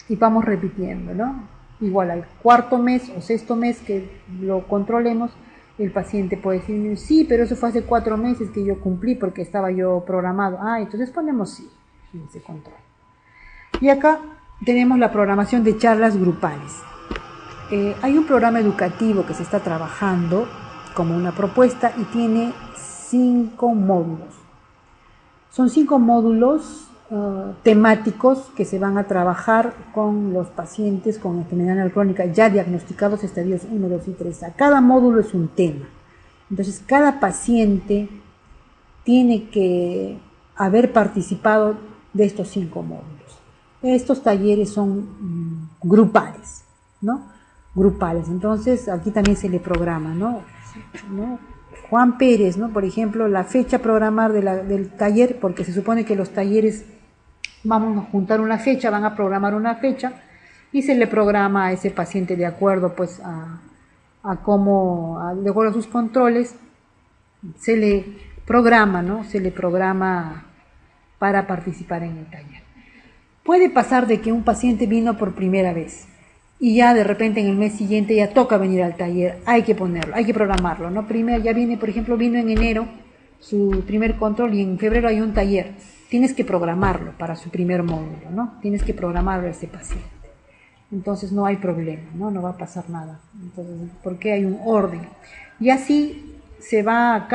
Y vamos repitiendo, ¿no? Igual al cuarto mes o sexto mes que lo controlemos, el paciente puede decir, sí, pero eso fue hace 4 meses que yo cumplí porque estaba yo programado. Entonces ponemos sí en ese control. Y acá tenemos la programación de charlas grupales. Hay un programa educativo que se está trabajando como una propuesta y tiene 5 módulos. Son 5 módulos temáticos que se van a trabajar con los pacientes con enfermedad renal crónica ya diagnosticados estadios 1, 2 y 3. Cada módulo es un tema. Entonces, cada paciente tiene que haber participado de estos 5 módulos. Estos talleres son grupales, ¿no? Grupales. Entonces, aquí también se le programa, ¿no? Juan Pérez, ¿no? Por ejemplo, la fecha programar del taller, porque se supone que los talleres vamos a juntar una fecha, van a programar una fecha y se le programa a ese paciente de acuerdo pues de acuerdo a sus controles, se le programa, ¿no? Se le programa para participar en el taller. Puede pasar de que un paciente vino por primera vez y ya de repente en el mes siguiente ya toca venir al taller, hay que ponerlo, hay que programarlo, ¿no? Primero ya viene, por ejemplo, vino en enero su primer control y en febrero hay un taller. Tienes que programarlo para su primer módulo, ¿no? Tienes que programarlo a ese paciente. Entonces no hay problema, ¿no? No va a pasar nada. Entonces, porque hay un orden. Y así se va,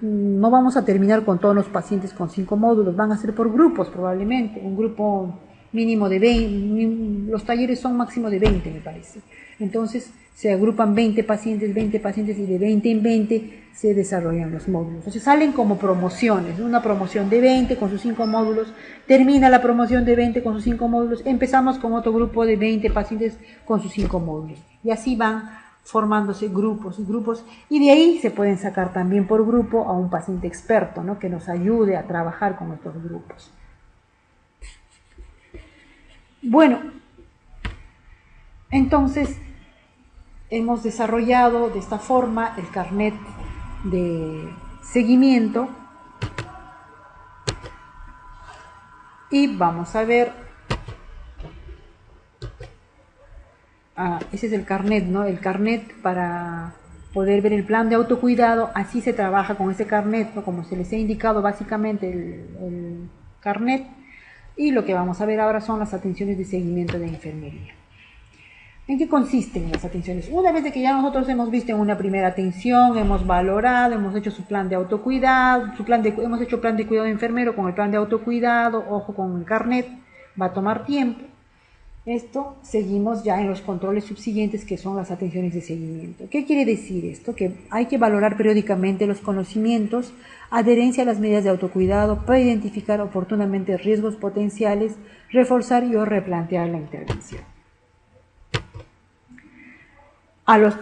no vamos a terminar con todos los pacientes con 5 módulos, van a ser por grupos probablemente, un grupo mínimo de 20, los talleres son máximo de 20 me parece. Entonces se agrupan 20 pacientes y de 20 en 20 se desarrollan los módulos. Entonces salen como promociones, una promoción de 20 con sus 5 módulos, termina la promoción de 20 con sus 5 módulos, empezamos con otro grupo de 20 pacientes con sus 5 módulos. Y así van formándose grupos y grupos, y de ahí se pueden sacar también por grupo a un paciente experto, ¿no? Que nos ayude a trabajar con estos grupos. Bueno, entonces hemos desarrollado de esta forma el carnet de seguimiento y vamos a ver, ese es el carnet, ¿no? El carnet para poder ver el plan de autocuidado, así se trabaja con ese carnet, ¿no? Como se les ha indicado básicamente el carnet, y lo que vamos a ver ahora son las atenciones de seguimiento de enfermería. ¿En qué consisten las atenciones? Una vez de que ya nosotros hemos visto en una primera atención, hemos valorado, hemos hecho su plan de autocuidado, hemos hecho plan de cuidado enfermero con el plan de autocuidado, ojo con el carnet, va a tomar tiempo. Esto seguimos ya en los controles subsiguientes que son las atenciones de seguimiento. ¿Qué quiere decir esto? Que hay que valorar periódicamente los conocimientos, adherencia a las medidas de autocuidado para identificar oportunamente riesgos potenciales, reforzar y o replantear la intervención.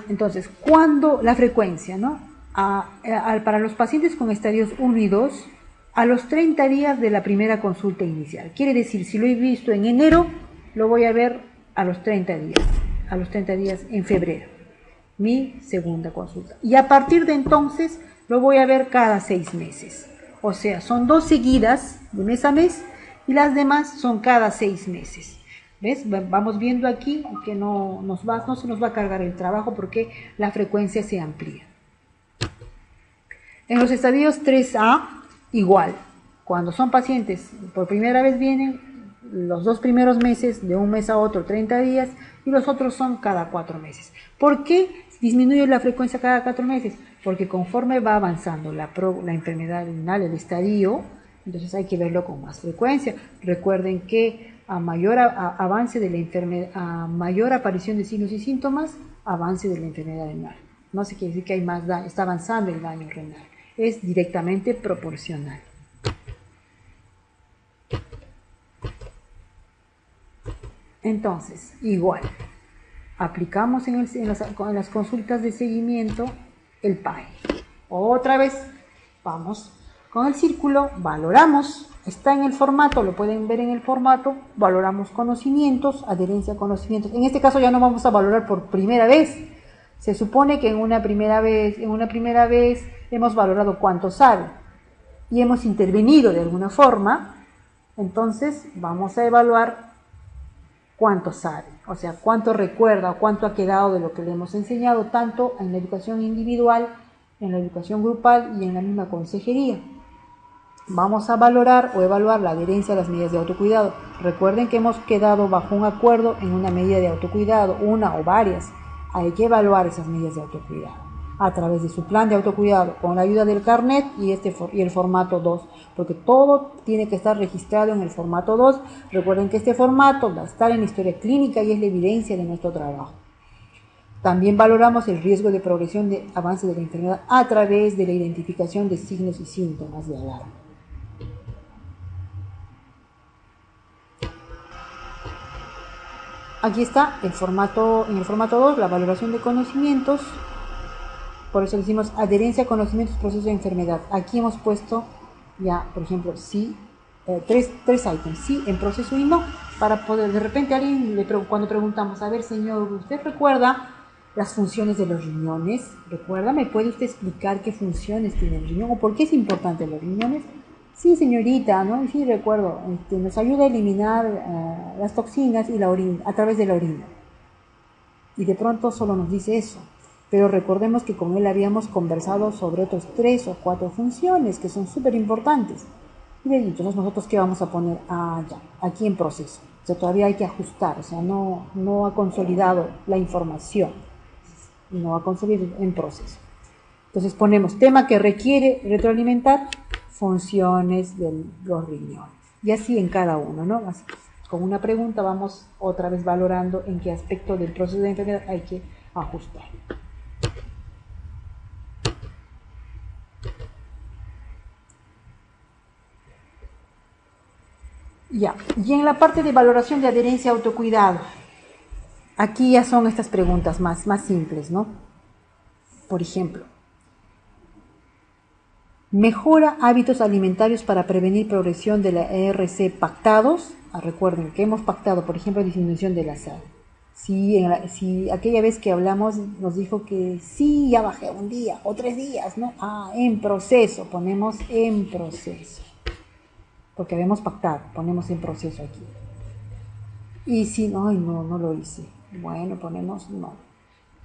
Entonces, ¿cuándo la frecuencia, ¿no? Para los pacientes con estadios 1 y 2, a los 30 días de la primera consulta inicial. Quiere decir, si lo he visto en enero, lo voy a ver a los 30 días en febrero, mi segunda consulta. Y a partir de entonces, lo voy a ver cada 6 meses. O sea, son 2 seguidas de mes a mes y las demás son cada 6 meses. ¿Ves? Vamos viendo aquí que no se nos va a cargar el trabajo porque la frecuencia se amplía. En los estadios 3A, igual. Cuando son pacientes por primera vez vienen los 2 primeros meses, de un mes a otro 30 días, y los otros son cada 4 meses. ¿Por qué disminuye la frecuencia cada 4 meses? Porque conforme va avanzando la enfermedad renal, el estadio, entonces hay que verlo con más frecuencia. Recuerden que a mayor avance de la enfermedad, a mayor aparición de signos y síntomas, avance de la enfermedad renal. No se quiere decir que hay más daño, está avanzando el daño renal. Es directamente proporcional. Entonces, igual, aplicamos en las consultas de seguimiento el PAE. Otra vez, vamos con el círculo, valoramos, está en el formato, lo pueden ver en el formato, valoramos conocimientos, adherencia a conocimientos. En este caso ya no vamos a valorar por primera vez. Se supone que en una primera vez hemos valorado cuánto sabe y hemos intervenido de alguna forma, entonces vamos a evaluar cuánto sabe, o sea, cuánto recuerda o cuánto ha quedado de lo que le hemos enseñado, tanto en la educación individual, en la educación grupal y en la misma consejería. Vamos a valorar o evaluar la adherencia a las medidas de autocuidado. Recuerden que hemos quedado bajo un acuerdo en una medida de autocuidado, una o varias. Hay que evaluar esas medidas de autocuidado a través de su plan de autocuidado, con la ayuda del carnet y el formato 2, porque todo tiene que estar registrado en el formato 2. Recuerden que este formato va a estar en la historia clínica y es la evidencia de nuestro trabajo. También valoramos el riesgo de progresión de avance de la enfermedad a través de la identificación de signos y síntomas de alarma. Aquí está en el formato 2, la valoración de conocimientos. Por eso decimos adherencia a conocimientos, proceso de enfermedad. Aquí hemos puesto ya, por ejemplo, sí, tres ítems, sí en proceso y no, para poder, de repente alguien cuando preguntamos, a ver señor, ¿usted recuerda las funciones de los riñones? ¿Recuerda? ¿Me puede usted explicar qué funciones tiene el riñón o por qué es importante los riñones? Sí, señorita, ¿no? Sí, recuerdo, nos ayuda a eliminar las toxinas y la orina, a través de la orina. Y de pronto solo nos dice eso. Pero recordemos que con él habíamos conversado sobre otros 3 o 4 funciones que son súper importantes. Y entonces nosotros ¿qué vamos a poner? Ya, aquí en proceso. O sea, todavía hay que ajustar, o sea, no ha consolidado la información. No ha consolidado en proceso. Entonces ponemos tema que requiere retroalimentar funciones de los riñones. Y así en cada uno, ¿no? Así, con una pregunta vamos otra vez valorando en qué aspecto del proceso de enfermedad hay que ajustar. Ya, y en la parte de valoración de adherencia a autocuidado, aquí ya son estas preguntas más simples, ¿no? Por ejemplo, mejora hábitos alimentarios para prevenir progresión de la ERC pactados. Recuerden que hemos pactado, por ejemplo, disminución de la sal. Si aquella vez que hablamos nos dijo que sí, ya bajé un día o 3 días, ¿no? En proceso, ponemos en proceso. Porque habíamos pactado, ponemos en proceso aquí. Y si no lo hice, bueno, ponemos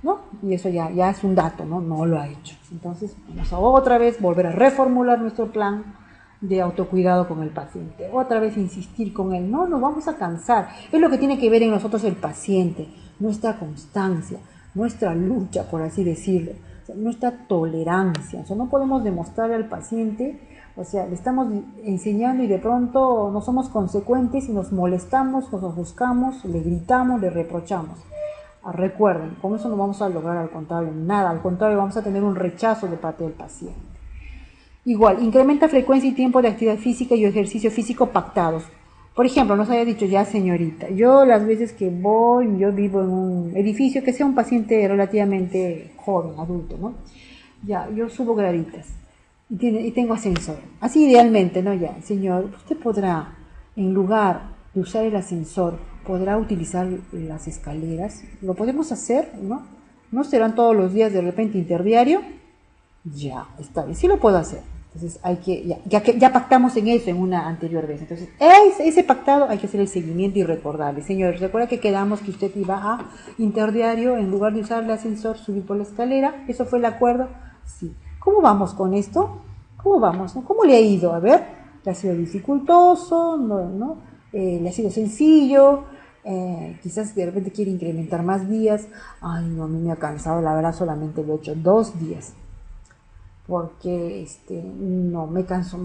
no, y eso ya es un dato, no lo ha hecho. Entonces vamos a otra vez volver a reformular nuestro plan de autocuidado con el paciente, otra vez insistir con él, no nos vamos a cansar, es lo que tiene que ver en nosotros el paciente, nuestra constancia, nuestra lucha, por así decirlo, o sea, nuestra tolerancia. O sea, no podemos demostrarle al paciente, o sea, le estamos enseñando y de pronto no somos consecuentes y nos molestamos, nos ofuscamos, le gritamos, le reprochamos. Recuerden, con eso no vamos a lograr al contrario nada, al contrario vamos a tener un rechazo de parte del paciente. Igual, incrementa frecuencia y tiempo de actividad física y ejercicio físico pactados. Por ejemplo, nos haya dicho ya señorita, yo las veces que yo vivo en un edificio que sea un paciente relativamente joven, adulto, ¿no? Ya, yo subo graditas y tengo ascensor. Así idealmente, ¿no? Ya, señor, usted podrá, en lugar de usar el ascensor, podrá utilizar las escaleras. ¿Lo podemos hacer, no? ¿No serán todos los días de repente interdiario? Ya, está bien, sí lo puedo hacer. Entonces ya pactamos en eso en una anterior vez. Entonces, ese pactado hay que hacer el seguimiento y recordarle. Señores, recuerda que quedamos que usted iba a interdiario, en lugar de usar el ascensor, subir por la escalera. ¿Eso fue el acuerdo? Sí. ¿Cómo vamos con esto? ¿Cómo vamos? ¿Cómo le ha ido? A ver. le ha sido dificultoso, le ha sido sencillo, quizás de repente quiere incrementar más días. Ay, no, a mí me ha cansado, la verdad solamente lo he hecho 2 días, porque no, me canso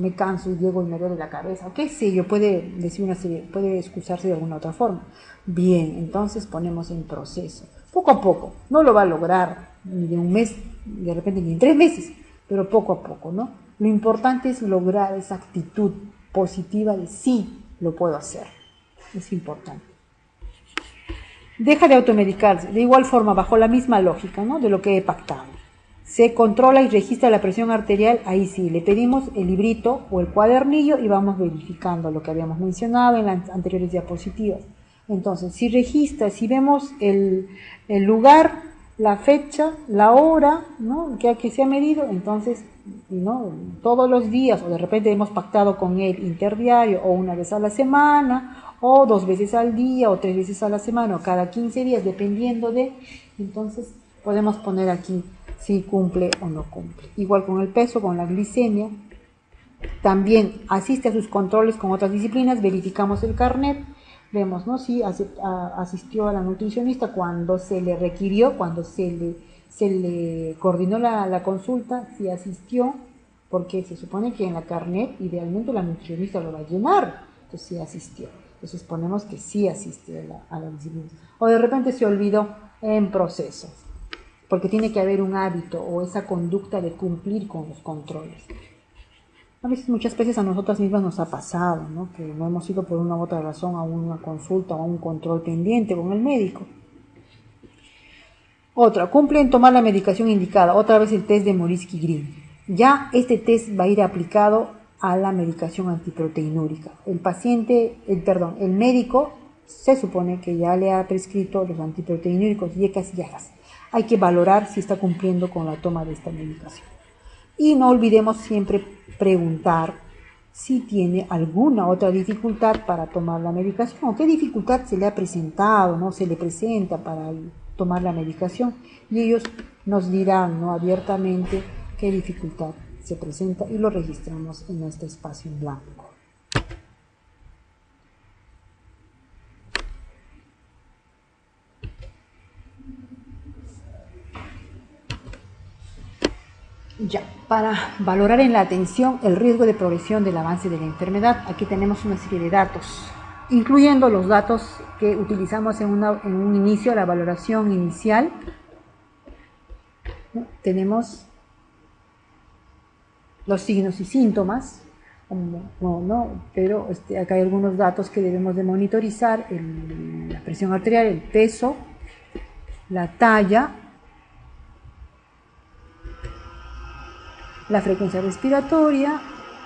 y llego y me duele la cabeza, o qué sé yo, puede decir una serie, puede excusarse de alguna otra forma. Bien, entonces ponemos en proceso, poco a poco, no lo va a lograr ni de un mes, de repente ni en 3 meses, pero poco a poco, ¿no? Lo importante es lograr esa actitud positiva de sí, lo puedo hacer, es importante. Deja de automedicarse, de igual forma, bajo la misma lógica, ¿no?, de lo que he pactado. Se controla y registra la presión arterial, ahí sí, le pedimos el librito o el cuadernillo y vamos verificando lo que habíamos mencionado en las anteriores diapositivas. Entonces, si registra, si vemos el lugar, la fecha, la hora, ¿no?, que se ha medido, entonces, ¿no?, todos los días, o de repente hemos pactado con él interdiario, o una vez a la semana, o 2 veces al día, o 3 veces a la semana, o cada 15 días, dependiendo de, entonces podemos poner aquí si cumple o no cumple. Igual con el peso, con la glicemia. También asiste a sus controles con otras disciplinas, verificamos el carnet, vemos, ¿no?, si asistió a la nutricionista cuando se le requirió, cuando se le coordinó la consulta, si asistió, porque se supone que en la carnet idealmente la nutricionista lo va a llenar, entonces sí asistió. Entonces ponemos que sí asistió a la disciplina. O de repente se olvidó en proceso, porque tiene que haber un hábito o esa conducta de cumplir con los controles. A veces, muchas veces a nosotras mismas nos ha pasado, ¿no?, que no hemos ido por una u otra razón a una consulta o a un control pendiente con el médico. Otra, cumple en tomar la medicación indicada. Otra vez el test de Morisky-Green. Ya este test va a ir aplicado a la medicación antiproteinúrica. El médico se supone que ya le ha prescrito los antiproteinúricos YECAS y YAGAS. Hay que valorar si está cumpliendo con la toma de esta medicación. Y no olvidemos siempre preguntar si tiene alguna otra dificultad para tomar la medicación, o qué dificultad se le ha presentado, ¿no?, se le presenta para tomar la medicación, y ellos nos dirán, ¿no?, abiertamente qué dificultad se presenta y lo registramos en este espacio en blanco. Ya, para valorar en la atención el riesgo de progresión del avance de la enfermedad, aquí tenemos una serie de datos, incluyendo los datos que utilizamos en un inicio, la valoración inicial, ¿no? Tenemos los signos y síntomas, pero acá hay algunos datos que debemos de monitorizar: la presión arterial, el peso, la talla, la frecuencia respiratoria.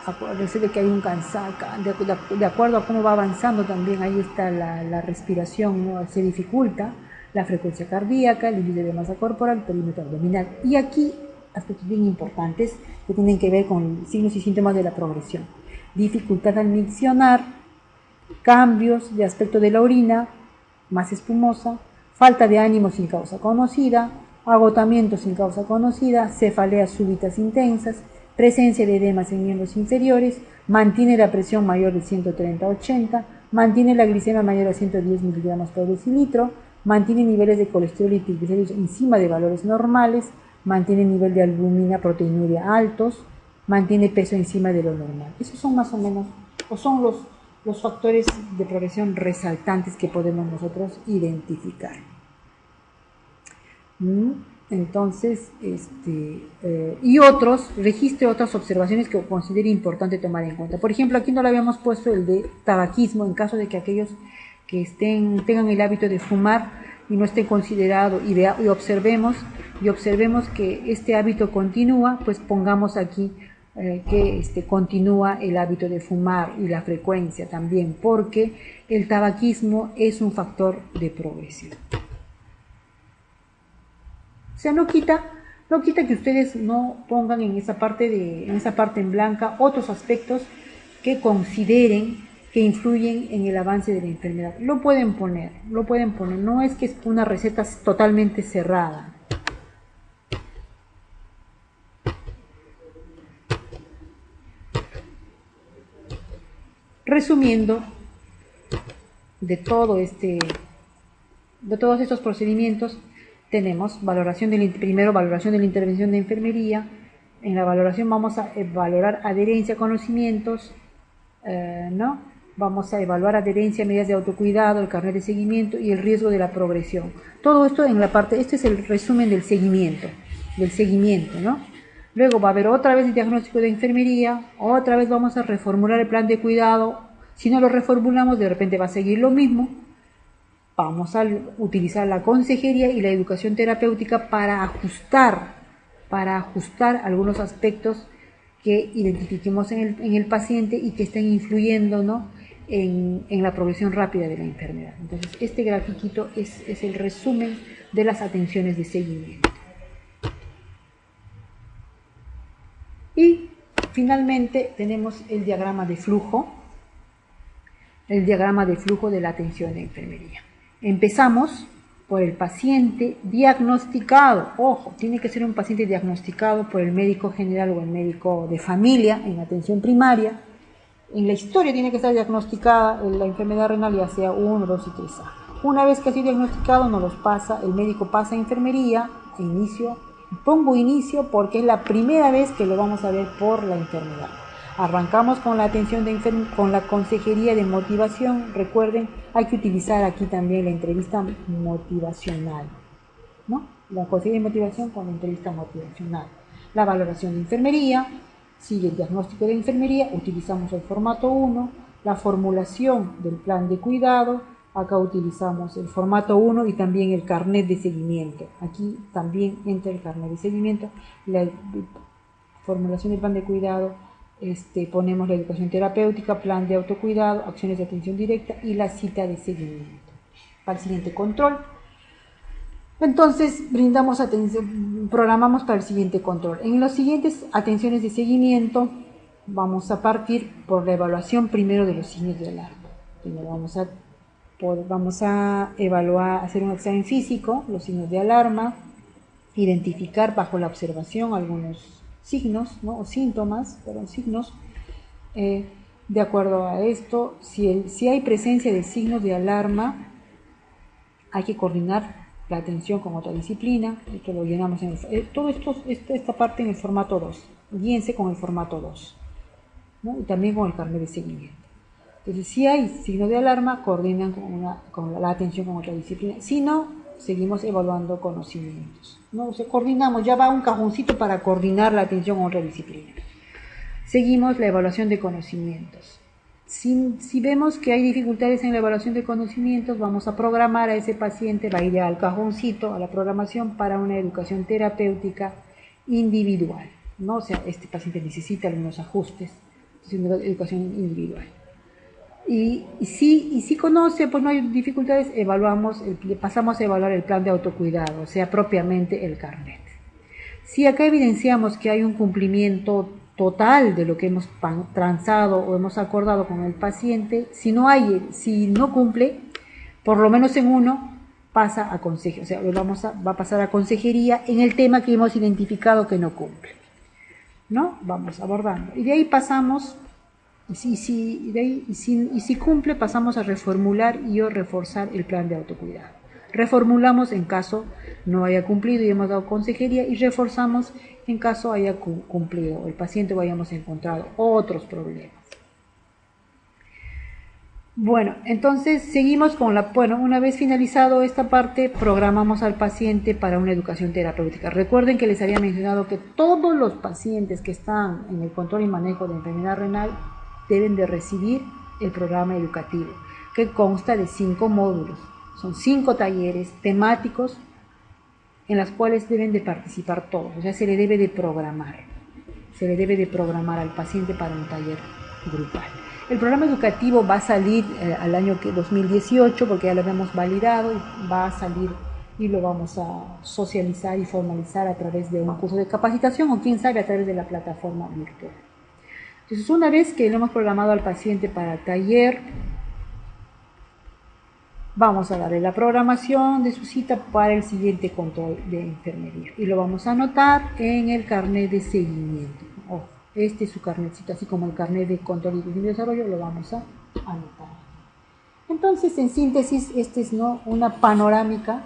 Acuérdense de que hay un cansancio, de acuerdo a cómo va avanzando también, ahí está la respiración, ¿no?, se dificulta, la frecuencia cardíaca, el índice de masa corporal, el perímetro abdominal. Y aquí aspectos bien importantes que tienen que ver con signos y síntomas de la progresión: dificultad al miccionar, cambios de aspecto de la orina, más espumosa, falta de ánimo sin causa conocida, agotamiento sin causa conocida, cefaleas súbitas intensas, presencia de edemas en miembros inferiores, mantiene la presión mayor de 130/80, mantiene la glicemia mayor a 110 miligramos por decilitro, mantiene niveles de colesterol y triglicéridos encima de valores normales, mantiene nivel de albúmina, proteinuria altos, mantiene peso encima de lo normal. Esos son más o menos, o son los factores de progresión resaltantes que podemos nosotros identificar. Entonces, y registre otras observaciones que considere importante tomar en cuenta. Por ejemplo, aquí no le habíamos puesto el de tabaquismo, en caso de que aquellos que tengan el hábito de fumar y no esté considerado, y observemos que este hábito continúa, pues pongamos aquí que continúa el hábito de fumar y la frecuencia también, porque el tabaquismo es un factor de progresión. O sea, no quita que ustedes no pongan en esa parte en blanca otros aspectos que consideren que influyen en el avance de la enfermedad. Lo pueden poner, no es que es una receta totalmente cerrada. Resumiendo, de todos estos procedimientos, tenemos primero valoración de la intervención de enfermería. En la valoración vamos a valorar adherencia a conocimientos, ¿no? Vamos a evaluar adherencia a medidas de autocuidado, el carnet de seguimiento y el riesgo de la progresión. Todo esto en la parte, este es el resumen del seguimiento, ¿no? Luego va a haber otra vez el diagnóstico de enfermería, otra vez vamos a reformular el plan de cuidado. Si no lo reformulamos, de repente va a seguir lo mismo. Vamos a utilizar la consejería y la educación terapéutica para ajustar algunos aspectos que identifiquemos en el paciente y que estén influyendo, ¿no?, en la progresión rápida de la enfermedad. Entonces, este grafiquito es el resumen de las atenciones de seguimiento. Y finalmente tenemos el diagrama de flujo de la atención de enfermería. Empezamos por el paciente diagnosticado. Ojo, tiene que ser un paciente diagnosticado por el médico general o el médico de familia en atención primaria. En la historia tiene que estar diagnosticada la enfermedad renal, ya sea 1, 2 y 3A. Una vez que ha sido diagnosticado, nos los pasa, el médico pasa a enfermería, pongo inicio porque es la primera vez que lo vamos a ver por la enfermedad. Arrancamos con la atención con la consejería de motivación. Recuerden, hay que utilizar aquí también la entrevista motivacional, ¿no? La consejería de motivación con la entrevista motivacional. La valoración de enfermería, sigue el diagnóstico de enfermería, utilizamos el formato 1, la formulación del plan de cuidado, acá utilizamos el formato 1 y también el carnet de seguimiento. Aquí también entra el carnet de seguimiento, la formulación del plan de cuidado, ponemos la educación terapéutica, plan de autocuidado, acciones de atención directa y la cita de seguimiento. Para el siguiente control, entonces brindamos atención, programamos para el siguiente control. En las siguientes atenciones de seguimiento vamos a partir por la evaluación primero de los signos de alarma. Primero vamos a evaluar, hacer un examen físico, los signos de alarma, identificar bajo la observación algunos signos, ¿no?, o síntomas, pero signos. De acuerdo a esto, si hay presencia de signos de alarma, hay que coordinar la atención con otra disciplina. Esto lo llenamos esta parte en el formato 2. Guíense con el formato 2, ¿no?, y también con el carnet de seguimiento. Entonces, si hay signos de alarma, coordinan con la atención con otra disciplina. Si no, seguimos evaluando conocimientos, ¿no? O sea, coordinamos, ya va un cajoncito para coordinar la atención con otra disciplina. Seguimos la evaluación de conocimientos. Si vemos que hay dificultades en la evaluación de conocimientos, vamos a programar a ese paciente, va a ir al cajoncito, a la programación para una educación terapéutica individual, ¿no? O sea, este paciente necesita algunos ajustes, entonces una educación individual. Y si conoce, pues no hay dificultades, pasamos a evaluar el plan de autocuidado, o sea, propiamente el carnet. Si acá evidenciamos que hay un cumplimiento total de lo que hemos transado o hemos acordado con el paciente, si no cumple, por lo menos en uno, pasa a consejería, o sea, va a pasar a consejería en el tema que hemos identificado que no cumple, ¿no? Vamos abordando. Y de ahí pasamos, y si cumple, pasamos a reformular y o reforzar el plan de autocuidado. Reformulamos en caso no haya cumplido y hemos dado consejería, y reforzamos en caso haya cumplido el paciente o hayamos encontrado otros problemas. Bueno, entonces seguimos una vez finalizado esta parte, programamos al paciente para una educación terapéutica. Recuerden que les había mencionado que todos los pacientes que están en el control y manejo de enfermedad renal deben de recibir el programa educativo, que consta de 5 módulos. Son 5 talleres temáticos en los cuales deben de participar todos. O sea, se le debe de programar al paciente para un taller grupal. El programa educativo va a salir al año 2018, porque ya lo habíamos validado, y va a salir y lo vamos a socializar y formalizar a través de un curso de capacitación, o quién sabe a través de la plataforma virtual. Entonces, una vez que lo hemos programado al paciente para el taller, vamos a darle la programación de su cita para el siguiente control de enfermería y lo vamos a anotar en el carnet de seguimiento. Este es su carnetcito, así como el carnet de control y desarrollo, lo vamos a anotar. Entonces, en síntesis, esta es, ¿no?, una panorámica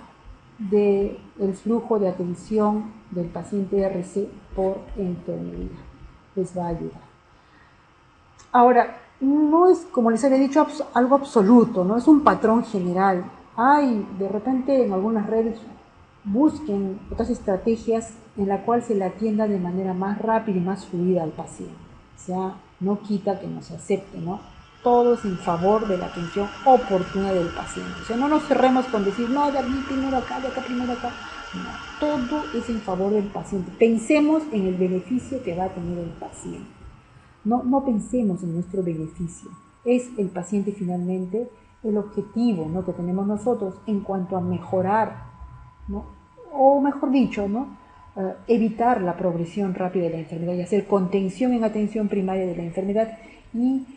del flujo de atención del paciente RC por enfermería. Les va a ayudar. Ahora, no es, como les había dicho, algo absoluto, ¿no? Es un patrón general. Hay, de repente, en algunas redes, busquen otras estrategias en la cual se le atienda de manera más rápida y más fluida al paciente. O sea, no quita que no se acepte, ¿no? Todo es en favor de la atención oportuna del paciente. O sea, no nos cerremos con decir, no, de aquí primero acá, de acá primero acá. No, todo es en favor del paciente. Pensemos en el beneficio que va a tener el paciente. No pensemos en nuestro beneficio. Es el paciente finalmente el objetivo, ¿no?, que tenemos nosotros en cuanto a mejorar, ¿no?, o mejor dicho, ¿no?, evitar la progresión rápida de la enfermedad y hacer contención en atención primaria de la enfermedad y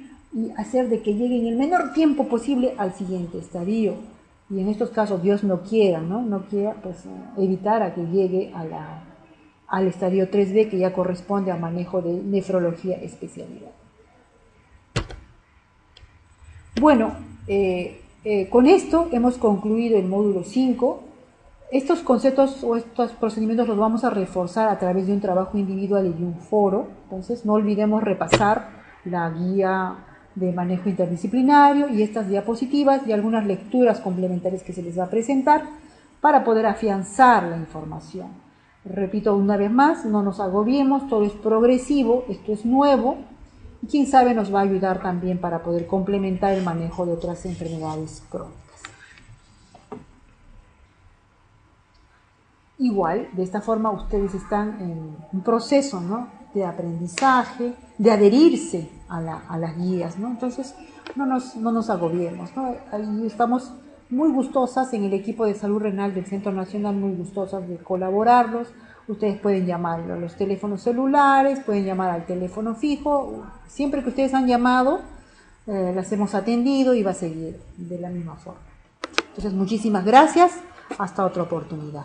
hacer de que llegue en el menor tiempo posible al siguiente estadio. Y en estos casos, Dios no quiera, no quiera, pues evitar a que llegue al estadio 3B, que ya corresponde a manejo de nefrología especialidad. Bueno, con esto hemos concluido el módulo 5. Estos conceptos o estos procedimientos los vamos a reforzar a través de un trabajo individual y de un foro. Entonces, no olvidemos repasar la guía de manejo interdisciplinario y estas diapositivas y algunas lecturas complementarias que se les va a presentar para poder afianzar la información. Repito una vez más, no nos agobiemos, todo es progresivo, esto es nuevo y quién sabe nos va a ayudar también para poder complementar el manejo de otras enfermedades crónicas. Igual, de esta forma ustedes están en un proceso, ¿no?, de aprendizaje, de adherirse a las guías, ¿no? Entonces, no nos agobiemos, ¿no? Ahí estamos muy gustosas en el equipo de salud renal del Centro Nacional, muy gustosas de colaborarlos. Ustedes pueden llamar a los teléfonos celulares, pueden llamar al teléfono fijo. Siempre que ustedes han llamado, las hemos atendido y va a seguir de la misma forma. Entonces, muchísimas gracias. Hasta otra oportunidad.